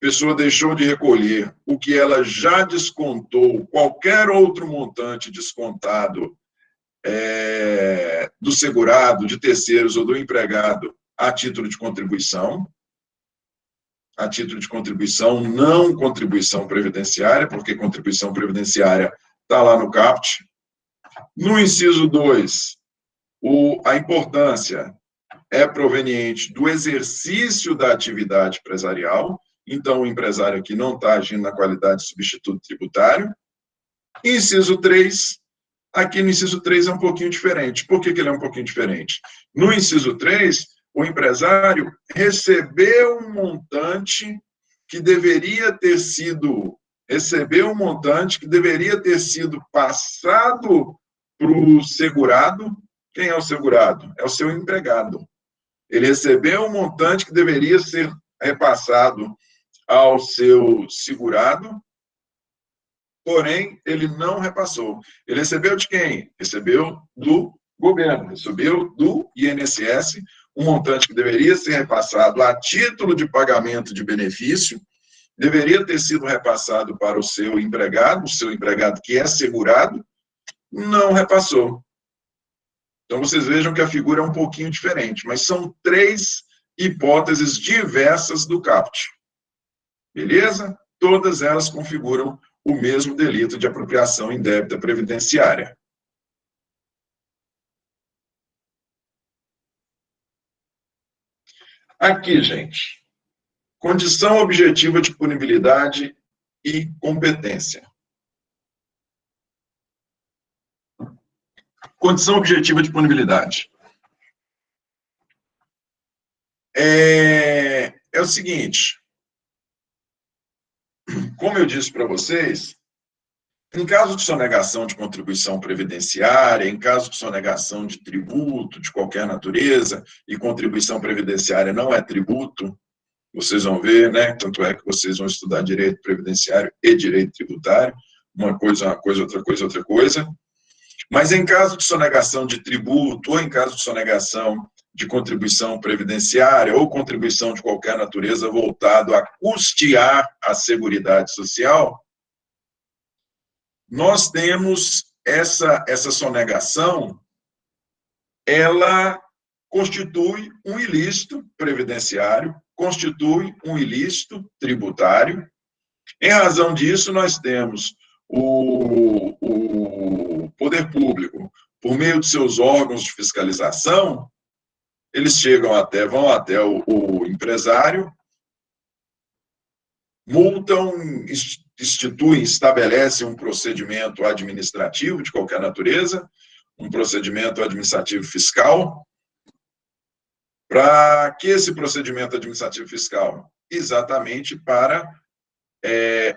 pessoa deixou de recolher o que ela já descontou, qualquer outro montante descontado do segurado, de terceiros ou do empregado a título de contribuição. A título de contribuição, não contribuição previdenciária, porque contribuição previdenciária está lá no caput. No inciso 2, a importância é proveniente do exercício da atividade empresarial, então o empresário aqui não está agindo na qualidade de substituto tributário. Inciso 3, aqui no inciso 3 é um pouquinho diferente. Por que ele é um pouquinho diferente? No inciso 3, o empresário recebeu um montante que deveria ter sido passado para o segurado. Quem é o segurado? É o seu empregado. Ele recebeu um montante que deveria ser repassado ao seu segurado, porém, ele não repassou. Ele recebeu de quem? Recebeu do governo recebeu do INSS um montante que deveria ser repassado a título de pagamento de benefício, deveria ter sido repassado para o seu empregado que é segurado, não repassou. Então, vocês vejam que a figura é um pouquinho diferente, mas são 3 hipóteses diversas do CAPT. Beleza? Todas elas configuram o mesmo delito de apropriação indébita previdenciária. Aqui, gente, condição objetiva de punibilidade e competência. Condição objetiva de punibilidade. É o seguinte, como eu disse para vocês, em caso de sonegação de contribuição previdenciária, em caso de sonegação de tributo de qualquer natureza, e contribuição previdenciária não é tributo, vocês vão ver, né? Tanto é que vocês vão estudar direito previdenciário e direito tributário, uma coisa, outra coisa, outra coisa. Mas em caso de sonegação de tributo, ou em caso de sonegação de contribuição previdenciária, ou contribuição de qualquer natureza voltado a custear a Seguridade Social, nós temos essa sonegação, ela constitui um ilícito previdenciário, constitui um ilícito tributário. Em razão disso, nós temos o poder público, por meio de seus órgãos de fiscalização, eles vão até o empresário, multam, estabelecem um procedimento administrativo de qualquer natureza, um procedimento administrativo fiscal. Para que esse procedimento administrativo fiscal? Exatamente para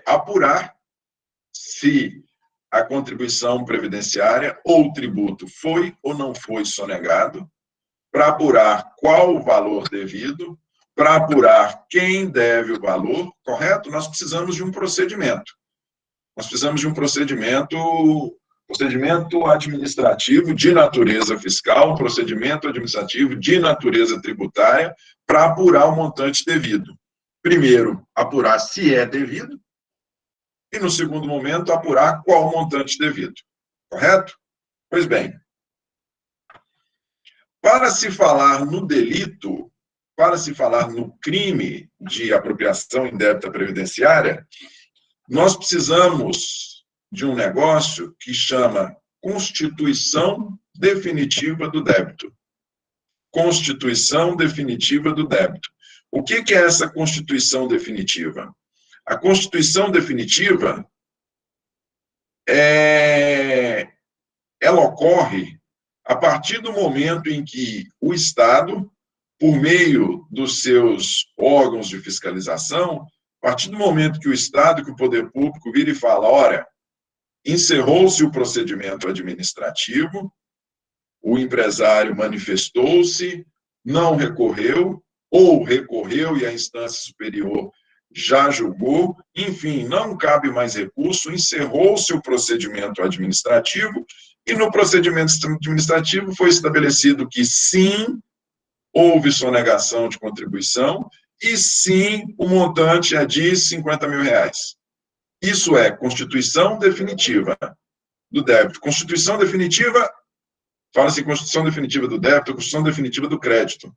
apurar se a contribuição previdenciária ou o tributo foi ou não foi sonegado, para apurar qual o valor devido, para apurar quem deve o valor, correto? Nós precisamos de um procedimento. Nós precisamos de um procedimento administrativo de natureza fiscal, um procedimento administrativo de natureza tributária, para apurar o montante devido. Primeiro, apurar se é devido, e no segundo momento, apurar qual o montante devido. Correto? Pois bem, para se falar no delito, para se falar no crime de apropriação indébita previdenciária, nós precisamos de um negócio que chama constituição definitiva do débito. Constituição definitiva do débito. O que é essa constituição definitiva? A constituição definitiva, ela ocorre a partir do momento em que o Estado, por meio dos seus órgãos de fiscalização, a partir do momento que o Estado, que o poder público vira e fala, ora, encerrou-se o procedimento administrativo, o empresário manifestou-se, não recorreu, ou recorreu e a instância superior já julgou, enfim, não cabe mais recurso, encerrou-se o procedimento administrativo, e no procedimento administrativo foi estabelecido que sim, houve sonegação de contribuição, e sim, o montante é de R$50 mil. Isso é constituição definitiva do débito. Constituição definitiva, fala-se constituição definitiva do débito, constituição definitiva do crédito.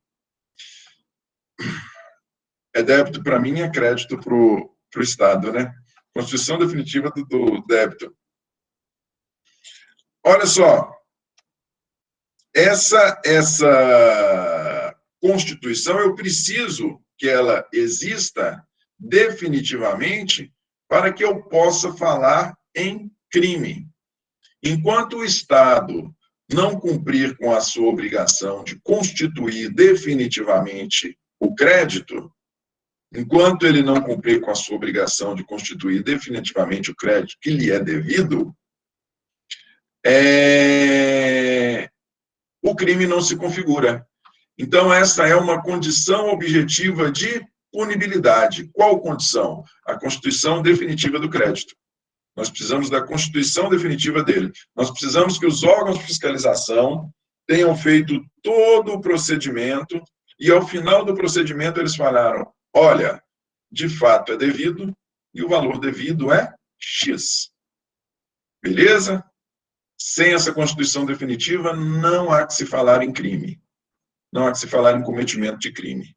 É débito para mim, é crédito para o Estado, né? Constituição definitiva do débito. Olha só, essa Constituição, eu preciso que ela exista definitivamente para que eu possa falar em crime. Enquanto o Estado não cumprir com a sua obrigação de constituir definitivamente o crédito, enquanto ele não cumprir com a sua obrigação de constituir definitivamente o crédito que lhe é devido, o crime não se configura. Então, essa é uma condição objetiva de punibilidade. Qual condição? A constituição definitiva do crédito. Nós precisamos da constituição definitiva dele. Nós precisamos que os órgãos de fiscalização tenham feito todo o procedimento e, ao final do procedimento, eles falaram, olha, de fato é devido e o valor devido é X. Beleza? Sem essa constituição definitiva, não há que se falar em crime. Não há que se falar em cometimento de crime.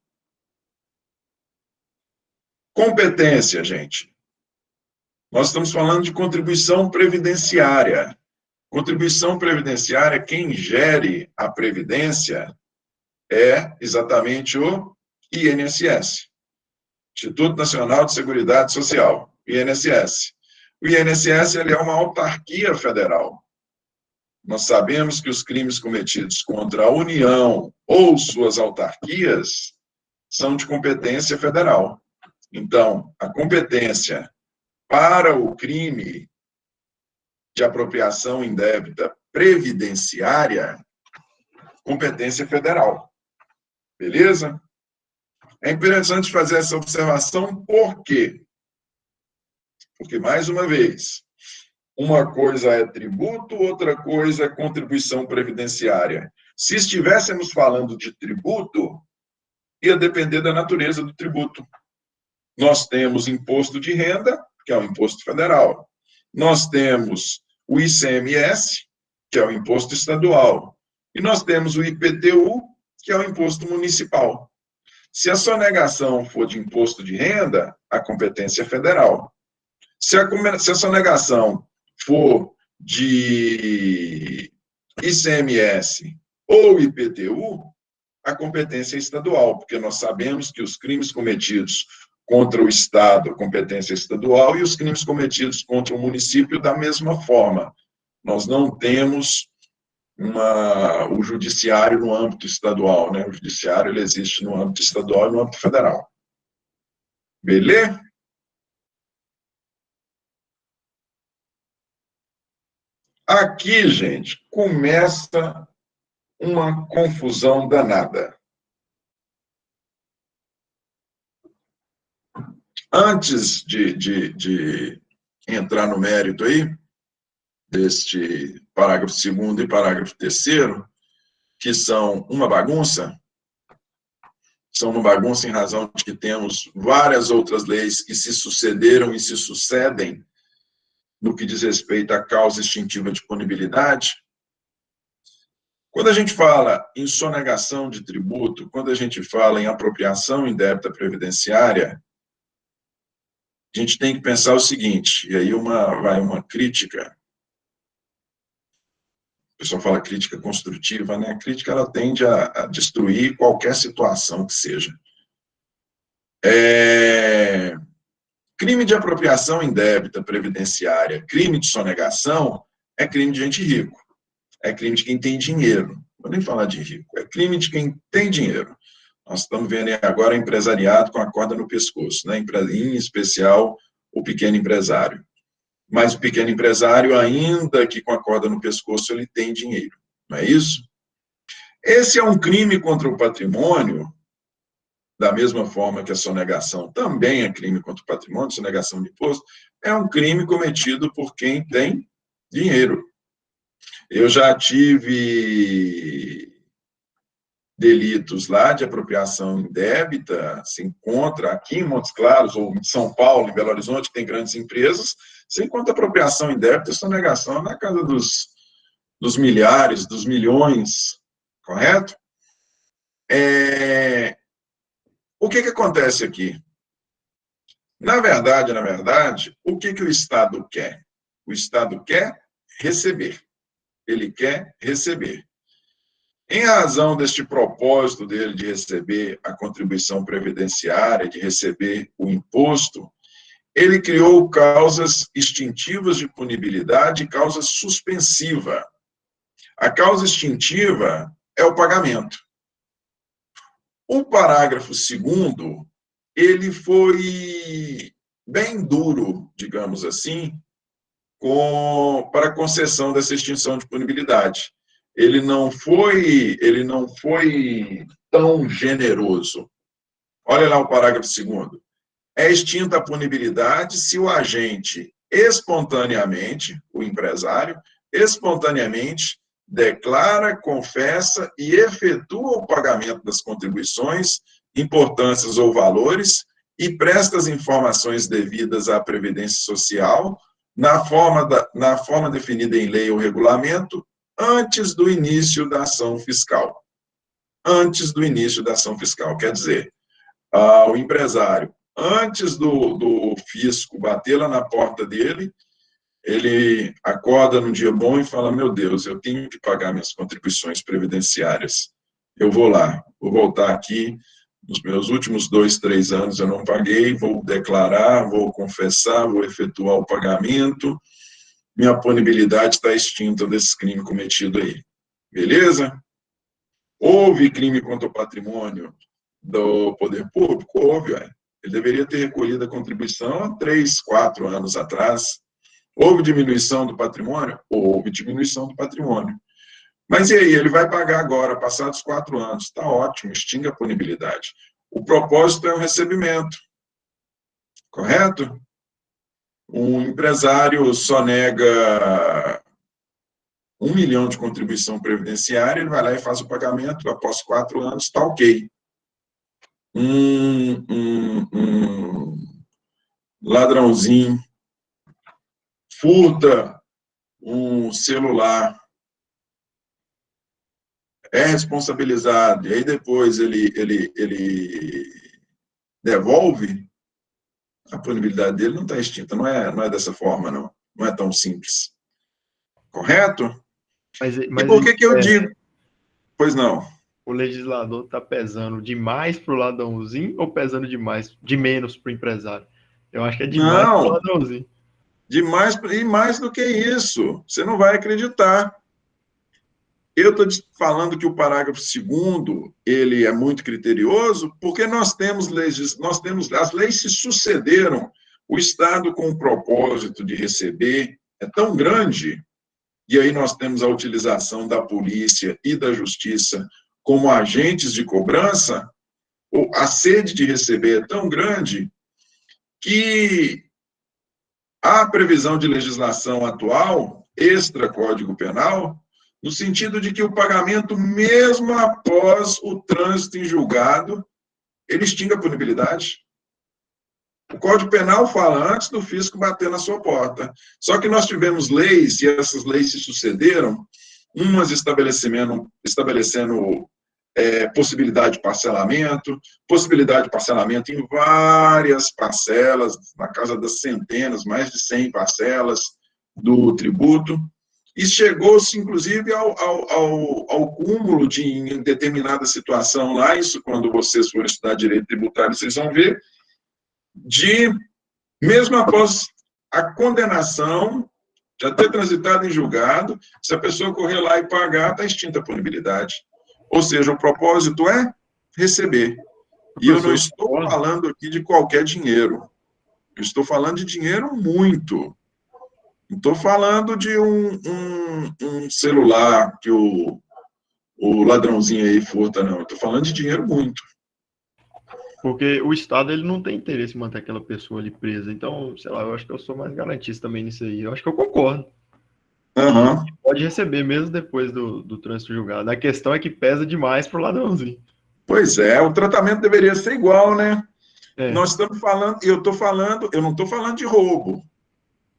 Competência, gente. Nós estamos falando de contribuição previdenciária. Contribuição previdenciária, quem gere a previdência é exatamente o INSS, Instituto Nacional de Seguridade Social, INSS. O INSS ele é uma autarquia federal. Nós sabemos que os crimes cometidos contra a União ou suas autarquias são de competência federal. Então, a competência para o crime de apropriação indébita previdenciária, competência federal. Beleza? É interessante fazer essa observação, por quê? Porque, mais uma vez, uma coisa é tributo, outra coisa é contribuição previdenciária. Se estivéssemos falando de tributo, ia depender da natureza do tributo. Nós temos imposto de renda, que é o imposto federal. Nós temos o ICMS, que é o imposto estadual. E nós temos o IPTU, que é o imposto municipal. Se a sonegação for de imposto de renda, a competência é federal. Se a sonegação for de ICMS ou IPTU, a competência é estadual, porque nós sabemos que os crimes cometidos contra o Estado, competência estadual, e os crimes cometidos contra o município, da mesma forma. Nós não temos o judiciário no âmbito estadual, né? O judiciário ele existe no âmbito estadual e no âmbito federal. Beleza? Aqui, gente, começa uma confusão danada. Antes de entrar no mérito aí, deste parágrafo 2º e parágrafo 3º, que são uma bagunça em razão de que temos várias outras leis que se sucederam e se sucedem no que diz respeito à causa extintiva de punibilidade. Quando a gente fala em sonegação de tributo, quando a gente fala em apropriação indébita previdenciária, a gente tem que pensar o seguinte, e aí vai uma crítica. O pessoal fala crítica construtiva, né? A crítica ela tende a destruir qualquer situação que seja. Crime de apropriação indébita previdenciária, crime de sonegação, é crime de gente rico. É crime de quem tem dinheiro. Não vou nem falar de rico. É crime de quem tem dinheiro. Nós estamos vendo agora empresariado com a corda no pescoço, né? Em especial o pequeno empresário. Mas o pequeno empresário, ainda que com a corda no pescoço, ele tem dinheiro. Não é isso? Esse é um crime contra o patrimônio, da mesma forma que a sonegação também é crime contra o patrimônio, sonegação de imposto, é um crime cometido por quem tem dinheiro. Eu já tive delitos lá de apropriação indébita, se encontra aqui em Montes Claros, ou em São Paulo, em Belo Horizonte, que tem grandes empresas, se encontra apropriação indébita e sonegação na casa dos milhares, dos milhões, correto? O que acontece aqui? Na verdade, o que o Estado quer? O Estado quer receber. Ele quer receber. Em razão deste propósito dele de receber a contribuição previdenciária, de receber o imposto, ele criou causas extintivas de punibilidade e causa suspensiva. A causa extintiva é o pagamento. O parágrafo 2º, ele foi bem duro, digamos assim, para a concessão dessa extinção de punibilidade. Ele não foi tão generoso. Olha lá o parágrafo 2º. É extinta a punibilidade se o agente espontaneamente, o empresário, espontaneamente declara, confessa e efetua o pagamento das contribuições, importâncias ou valores e presta as informações devidas à Previdência Social na forma definida em lei ou regulamento antes do início da ação fiscal. Antes do início da ação fiscal, quer dizer, o empresário, antes do fisco bater lá na porta dele, ele acorda num dia bom e fala, meu Deus, eu tenho que pagar minhas contribuições previdenciárias. Eu vou lá, vou voltar aqui, nos meus últimos 2, 3 anos eu não paguei, vou declarar, vou confessar, vou efetuar o pagamento, minha punibilidade está extinta desse crime cometido aí. Beleza? Houve crime contra o patrimônio do poder público? Houve, ué. Ele deveria ter recolhido a contribuição há 3, 4 anos atrás. Houve diminuição do patrimônio? Houve diminuição do patrimônio. Mas e aí, ele vai pagar agora, passados 4 anos. Está ótimo, extingue a punibilidade. O propósito é o recebimento. Correto? Um empresário só nega 1 milhão de contribuição previdenciária, ele vai lá e faz o pagamento, após 4 anos, está ok. Um ladrãozinho furta um celular, é responsabilizado, e aí depois ele devolve, a punibilidade dele não está extinta, não é dessa forma, não é tão simples. Correto? Mas E por que eu digo? Pois não. O legislador está pesando demais para o ladrãozinho ou pesando de menos para o empresário? Eu acho que é demais para o Não, ladrãozinho. demais, e mais do que isso, você não vai acreditar. Eu estou falando que o parágrafo 2º, ele é muito criterioso, porque nós temos as leis se sucederam, o Estado com o propósito de receber é tão grande, e aí nós temos a utilização da polícia e da justiça como agentes de cobrança, a sede de receber é tão grande que há previsão de legislação atual, extra-Código Penal, no sentido de que o pagamento, mesmo após o trânsito em julgado, ele extingue a punibilidade. O Código Penal fala antes do fisco bater na sua porta. Só que nós tivemos leis, e essas leis se sucederam, umas estabelecendo possibilidade de parcelamento em várias parcelas, na casa das centenas, mais de 100 parcelas do tributo, e chegou-se, inclusive, ao cúmulo de, em determinada situação lá, isso quando vocês forem estudar direito tributário, vocês vão ver, de, mesmo após a condenação, já ter transitado em julgado, se a pessoa correr lá e pagar, está extinta a punibilidade. Ou seja, o propósito é receber. E eu não estou falando aqui de qualquer dinheiro. Eu estou falando de dinheiro muito. Não estou falando de um celular que o ladrãozinho aí furta, não. Estou falando de dinheiro muito. Porque o Estado ele não tem interesse em manter aquela pessoa ali presa. Então, sei lá, eu acho que eu sou mais garantista também nisso aí. Eu acho que eu concordo. Uhum. Pode receber mesmo depois do trânsito julgado. A questão é que pesa demais pro ladrãozinho. Pois é, o tratamento deveria ser igual, né? É. Nós estamos falando, eu não estou falando de roubo.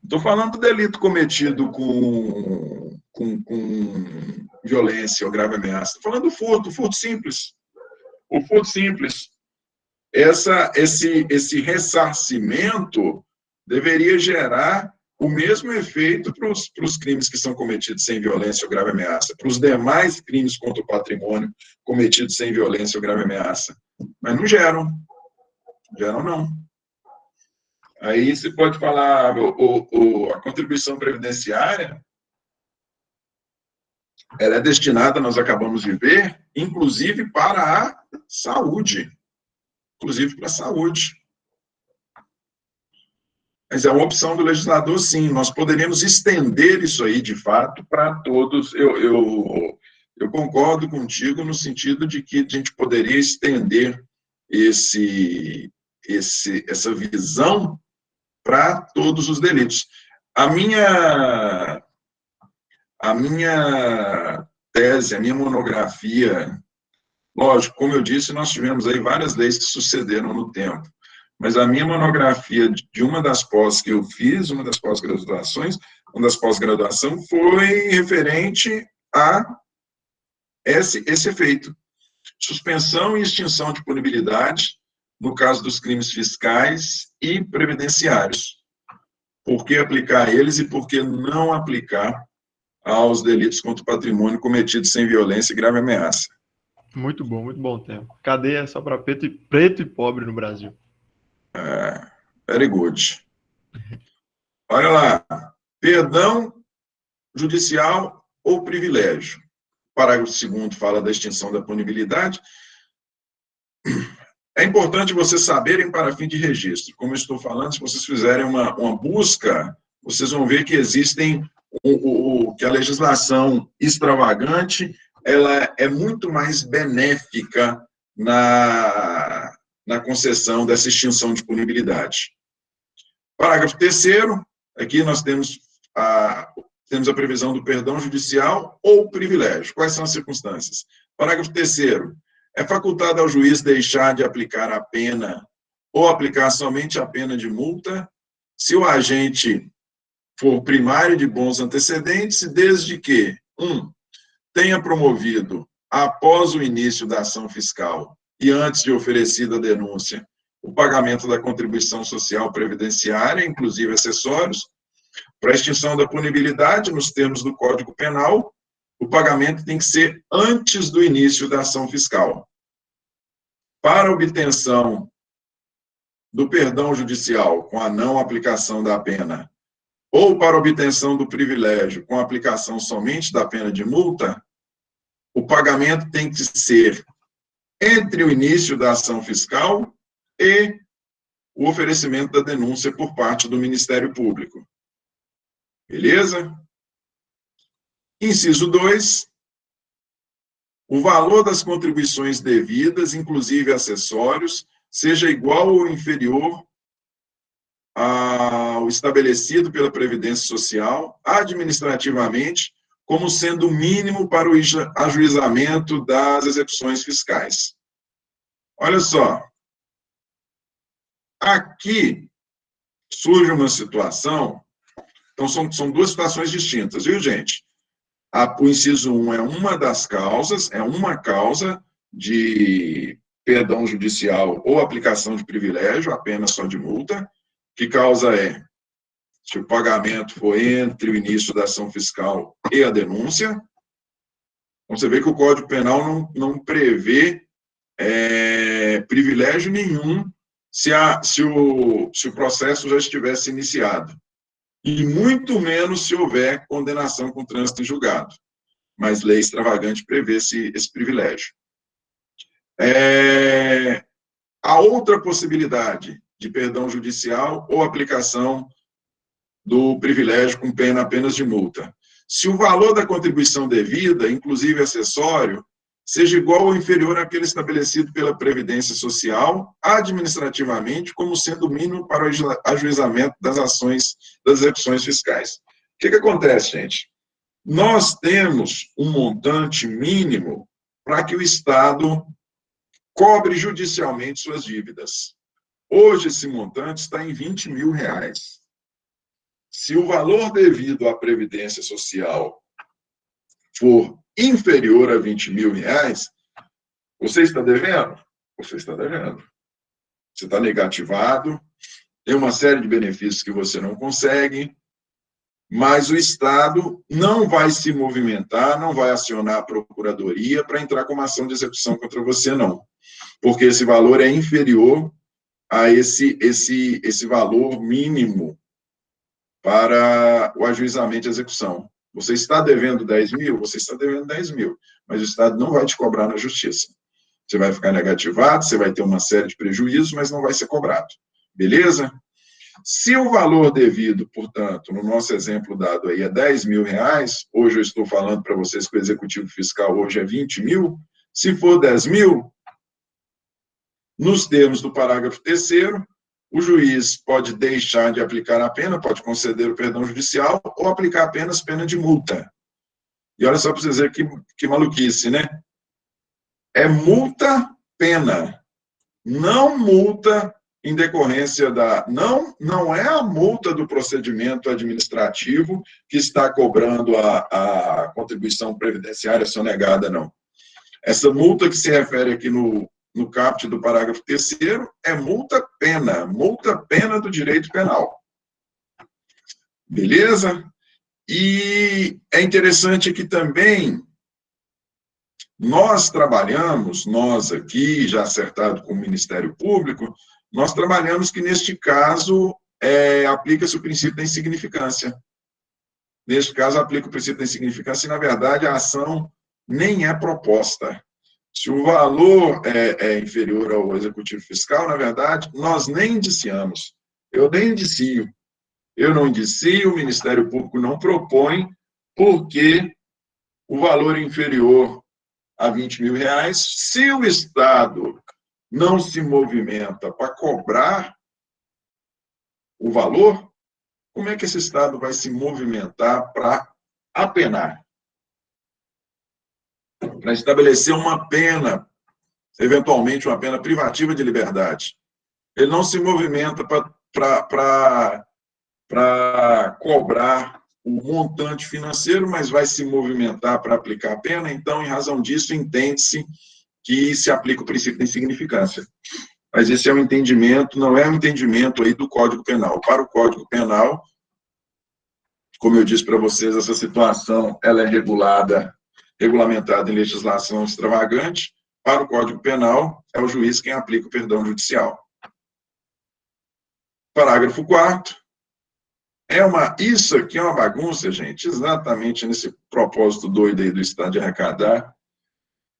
Estou falando do delito cometido com violência ou grave ameaça. Estou falando do furto simples. O furto simples. Esse ressarcimento deveria gerar o mesmo efeito para os crimes que são cometidos sem violência ou grave ameaça, para os demais crimes contra o patrimônio cometidos sem violência ou grave ameaça. Mas não geram. Geram, não. Aí você pode falar, a contribuição previdenciária, ela é destinada, nós acabamos de ver, inclusive para a saúde. Inclusive para a saúde. Mas é uma opção do legislador, sim. Nós poderíamos estender isso aí, de fato, para todos. Eu concordo contigo no sentido de que a gente poderia estender essa visão para todos os delitos. A A minha tese, a minha monografia, lógico, como eu disse, nós tivemos aí várias leis que sucederam no tempo, mas a minha monografia de uma das pós que eu fiz, uma das pós-graduações, uma das pós-graduação foi referente a esse efeito. Suspensão e extinção de punibilidade no caso dos crimes fiscais e previdenciários. Por que aplicar eles e por que não aplicar aos delitos contra o patrimônio cometidos sem violência e grave ameaça? Muito bom tema. Cadeia é só para preto e pobre no Brasil. Very good. Olha lá. Perdão judicial ou privilégio? O parágrafo 2º fala da extinção da punibilidade. É importante vocês saberem para fim de registro. Como eu estou falando, se vocês fizerem uma busca, vocês vão ver que existem, que a legislação extravagante, ela é muito mais benéfica na concessão dessa extinção de punibilidade. Parágrafo 3º, aqui nós temos a previsão do perdão judicial ou privilégio. Quais são as circunstâncias? Parágrafo 3º, é facultado ao juiz deixar de aplicar a pena ou aplicar somente a pena de multa se o agente for primário de bons antecedentes, desde que, 1, tenha promovido, após o início da ação fiscal e antes de oferecida a denúncia, o pagamento da contribuição social previdenciária, inclusive acessórios. Para a extinção da punibilidade, nos termos do Código Penal, o pagamento tem que ser antes do início da ação fiscal. Para a obtenção do perdão judicial com a não aplicação da pena, ou para a obtenção do privilégio com a aplicação somente da pena de multa, o pagamento tem que ser entre o início da ação fiscal e o oferecimento da denúncia por parte do Ministério Público. Beleza? Inciso 2, o valor das contribuições devidas, inclusive acessórios, seja igual ou inferior ao estabelecido pela Previdência Social, administrativamente, como sendo o mínimo para o ajuizamento das execuções fiscais. Olha só, aqui surge uma situação, então são duas situações distintas, viu, gente? O inciso 1 é uma das causas, é uma causa de perdão judicial ou aplicação de privilégio, apenas só de multa. Que causa é se o pagamento for entre o início da ação fiscal e a denúncia. Então, você vê que o Código Penal não prevê privilégio nenhum se o processo já estivesse iniciado. E muito menos se houver condenação com trânsito em julgado. Mas lei extravagante prevê esse privilégio. A outra possibilidade de perdão judicial ou aplicação do privilégio com pena apenas de multa. Se o valor da contribuição devida, inclusive acessório, seja igual ou inferior àquele estabelecido pela Previdência Social, administrativamente, como sendo o mínimo para o ajuizamento das ações, das execuções fiscais. O que acontece, gente? Nós temos um montante mínimo para que o Estado cobre judicialmente suas dívidas. Hoje, esse montante está em R$20 mil. Se o valor devido à Previdência Social for inferior a R$20 mil, você está devendo? Você está devendo. Você está negativado, tem uma série de benefícios que você não consegue, mas o Estado não vai se movimentar, não vai acionar a Procuradoria para entrar com uma ação de execução contra você, não. Porque esse valor é inferior a esse valor mínimo para o ajuizamento e execução. Você está devendo 10 mil? Você está devendo 10 mil, mas o Estado não vai te cobrar na justiça. Você vai ficar negativado, você vai ter uma série de prejuízos, mas não vai ser cobrado. Beleza? Se o valor devido, portanto, no nosso exemplo dado aí é R$10 mil, hoje eu estou falando para vocês que o executivo fiscal hoje é 20 mil, se for 10 mil, nos termos do parágrafo 3º, o juiz pode deixar de aplicar a pena, pode conceder o perdão judicial ou aplicar apenas pena de multa. E olha só para vocês verem que maluquice, né? É multa-pena, não multa em decorrência da... Não é a multa do procedimento administrativo que está cobrando a contribuição previdenciária sonegada, não. Essa multa que se refere aqui no caput do parágrafo 3º é multa-pena do direito penal. Beleza? E é interessante que também nós aqui, já acertado com o Ministério Público, nós trabalhamos que, neste caso, aplica-se o princípio da insignificância. Neste caso, aplica o princípio da insignificância e, na verdade, a ação nem é proposta. Se o valor é inferior ao executivo fiscal, na verdade, nós nem indiciamos. Eu nem indicio. Eu não indicio, o Ministério Público não propõe, porque o valor é inferior a R$20.000, se o Estado não se movimenta para cobrar o valor, como é que esse Estado vai se movimentar para apenar? Para estabelecer uma pena, eventualmente uma pena privativa de liberdade. Ele não se movimenta para cobrar o montante financeiro, mas vai se movimentar para aplicar a pena. Então, em razão disso, entende-se que se aplica o princípio da insignificância. Mas esse é um entendimento, não é um entendimento aí do Código Penal. Para o Código Penal, como eu disse para vocês, essa situação ela é regulamentada em legislação extravagante. Para o Código Penal, é o juiz quem aplica o perdão judicial. Parágrafo 4º. Isso aqui é uma bagunça, gente, exatamente nesse propósito doido aí do Estado de arrecadar.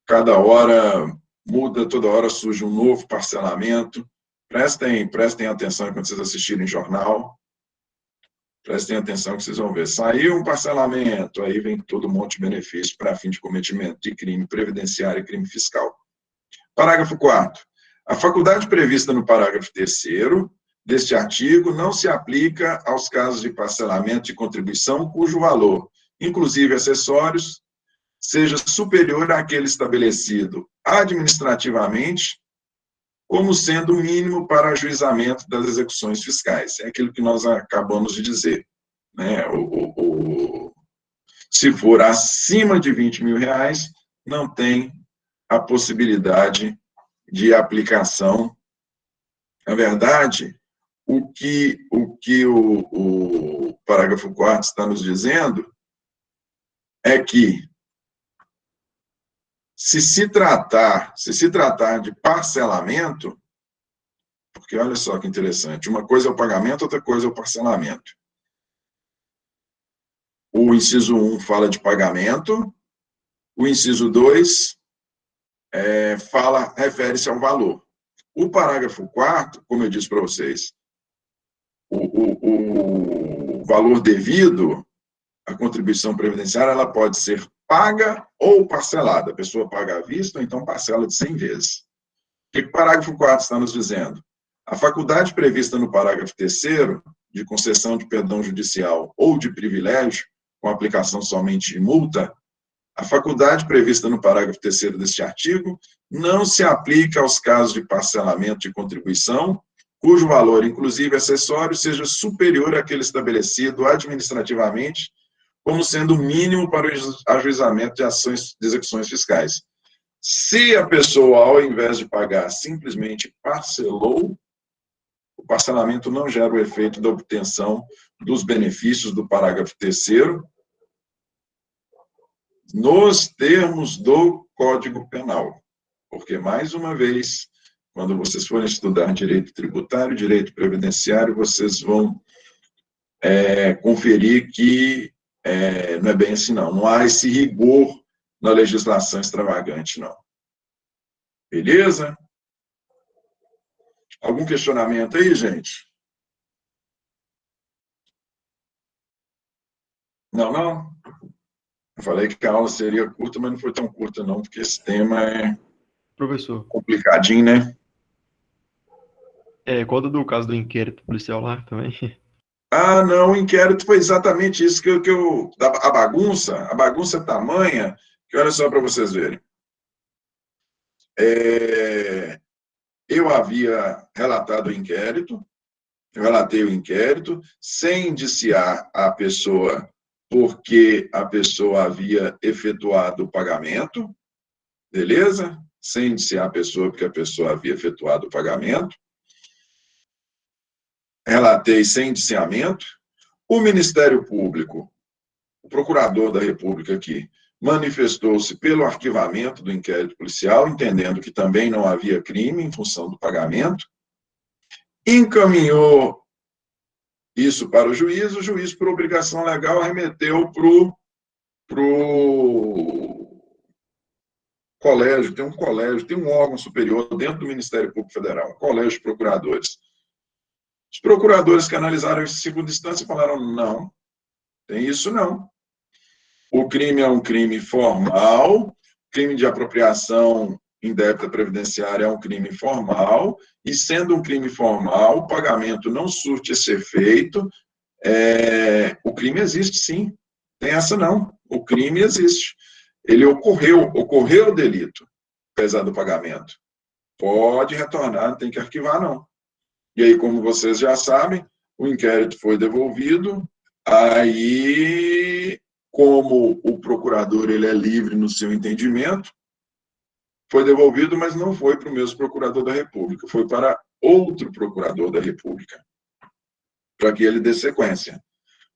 Cada hora muda, toda hora surge um novo parcelamento. Prestem atenção quando vocês assistirem jornal. Prestem atenção que vocês vão ver. Saiu um parcelamento, aí vem todo um monte de benefício para fim de cometimento de crime previdenciário e crime fiscal. Parágrafo 4º. A faculdade prevista no parágrafo 3º deste artigo não se aplica aos casos de parcelamento de contribuição cujo valor, inclusive acessórios, seja superior àquele estabelecido administrativamente como sendo o mínimo para ajuizamento das execuções fiscais. É aquilo que nós acabamos de dizer, né? Se for acima de R$20.000, não tem a possibilidade de aplicação. Na verdade, o que o parágrafo 4º está nos dizendo é que, se se tratar de parcelamento, porque olha só que interessante, uma coisa é o pagamento, outra coisa é o parcelamento. O inciso 1 fala de pagamento, o inciso 2 refere-se ao valor. O parágrafo 4º, como eu disse para vocês, o valor devido à contribuição previdenciária, ela pode ser paga ou parcelada. A pessoa paga à vista, ou então parcela de 100 vezes. O que o parágrafo 4º está nos dizendo? A faculdade prevista no parágrafo 3º, de concessão de perdão judicial ou de privilégio, com aplicação somente de multa, a faculdade prevista no parágrafo 3º deste artigo não se aplica aos casos de parcelamento de contribuição, cujo valor, inclusive acessório, seja superior àquele estabelecido administrativamente, como sendo o mínimo para o ajuizamento de execuções fiscais. Se a pessoa, ao invés de pagar, simplesmente parcelou, o parcelamento não gera o efeito da obtenção dos benefícios do parágrafo 3º, nos termos do Código Penal. Porque, mais uma vez, quando vocês forem estudar direito tributário, direito previdenciário, vocês vão conferir que não é bem assim, não. Não há esse rigor na legislação extravagante, não. Beleza? Algum questionamento aí, gente? Não? Eu falei que a aula seria curta, mas não foi tão curta, não, porque esse tema é Professor, complicadinho, né? conta do caso do inquérito policial lá também. Ah, não, o inquérito foi exatamente isso a bagunça é tamanha, que olha só para vocês verem. Eu havia relatado o inquérito, eu relatei o inquérito, sem indiciar a pessoa, porque a pessoa havia efetuado o pagamento, beleza? Sem indiciar a pessoa, porque a pessoa havia efetuado o pagamento. Relatei sem indiciamento. O Ministério Público, o procurador da República aqui, manifestou-se pelo arquivamento do inquérito policial, entendendo que também não havia crime em função do pagamento, encaminhou isso para o juiz, por obrigação legal, remeteu para o colégio, tem um órgão superior dentro do Ministério Público Federal, um colégio de procuradores. Os procuradores que analisaram isso em segunda instância falaram, não, tem isso não. O crime é um crime formal, crime de apropriação indébita previdenciária é um crime formal, e sendo um crime formal, o pagamento não surte esse efeito, o crime existe sim, tem essa não, o crime existe. Ele ocorreu o delito, apesar do pagamento. Pode retornar, não tem que arquivar não. E aí, como vocês já sabem, o inquérito foi devolvido, aí, como o procurador ele é livre no seu entendimento, foi devolvido, mas não foi para o mesmo procurador da República, foi para outro procurador da República, para que ele dê sequência.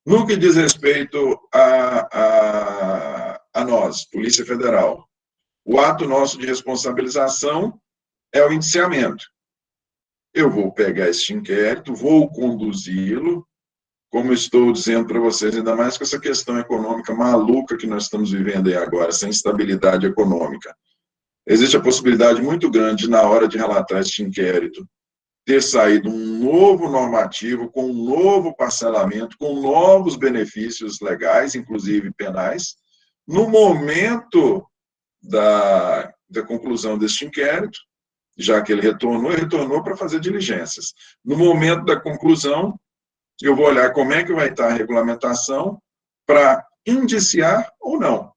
No que diz respeito a nós, Polícia Federal, o ato nosso de responsabilização é o indiciamento. Eu vou pegar este inquérito, vou conduzi-lo, como estou dizendo para vocês, ainda mais com essa questão econômica maluca que nós estamos vivendo aí agora, essa instabilidade econômica. Existe a possibilidade muito grande, na hora de relatar este inquérito, ter saído um novo normativo, com um novo parcelamento, com novos benefícios legais, inclusive penais, no momento da conclusão deste inquérito, já que ele retornou para fazer diligências. No momento da conclusão, eu vou olhar como é que vai estar a regulamentação para indiciar ou não.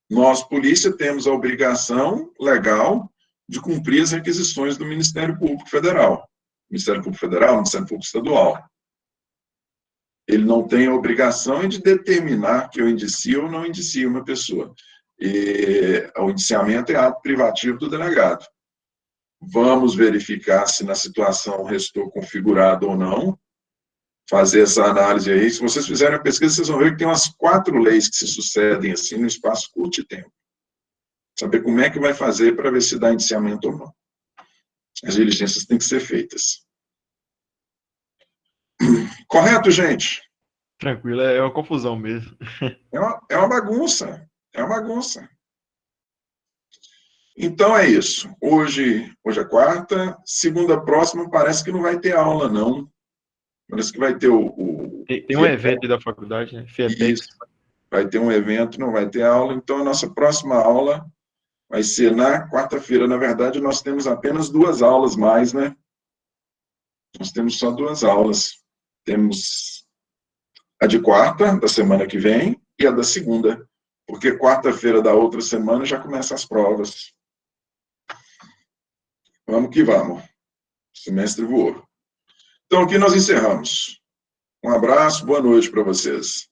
Nós, polícia, temos a obrigação legal de cumprir as requisições do Ministério Público Federal. Ministério Público Federal, Ministério Público Estadual. Ele não tem a obrigação de determinar que eu indicie ou não indicie uma pessoa. O indiciamento é ato privativo do delegado. Vamos verificar se na situação restou configurado ou não, fazer essa análise aí. Se vocês fizerem a pesquisa, vocês vão ver que tem umas 4 leis que se sucedem assim, no espaço curto de tempo. Saber como é que vai fazer para ver se dá indiciamento ou não. As diligências têm que ser feitas. Correto, gente? Tranquilo, é uma confusão mesmo. É uma bagunça. É uma bagunça. Então é isso. Hoje é quarta. Segunda próxima parece que não vai ter aula, não. Parece que vai ter Tem um evento da faculdade, né? FIEPEX. Isso. Vai ter um evento, não vai ter aula. Então a nossa próxima aula vai ser na quarta-feira. Na verdade, nós temos apenas 2 aulas mais, né? Nós temos só 2 aulas. Temos a de quarta, da semana que vem, e a da segunda. Porque quarta-feira da outra semana já começam as provas. Vamos que vamos. O semestre voou. Então, aqui nós encerramos. Um abraço, boa noite para vocês.